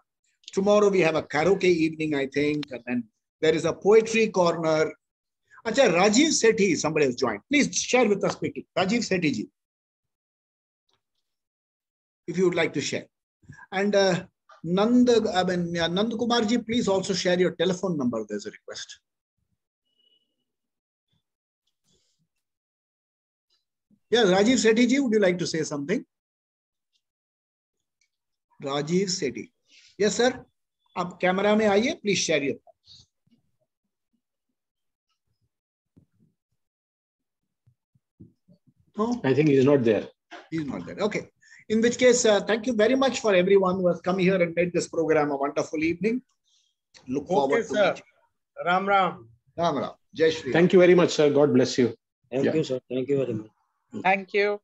Tomorrow we have a karaoke evening, I think, and then there is a poetry corner. Acha, Rajiv Sethi, somebody has joined. Please share with us quickly. Rajiv Sethi ji, if you would like to share. And Nand Kumar ji, please also share your telephone number. There's a request. Yes, Rajiv Sethi ji, would you like to say something? Rajiv Sethi. Yes, sir. आप camera में आइए, please share your thoughts. No? I think he is not there. He is not there. Okay. In which case, thank you very much for everyone who has come here and made this program a wonderful evening. Look forward to it. Ram Ram. Ram Ram. Jai Shri. Thank you very much, sir. God bless you. Thank you, sir. Thank you very much. Thank you.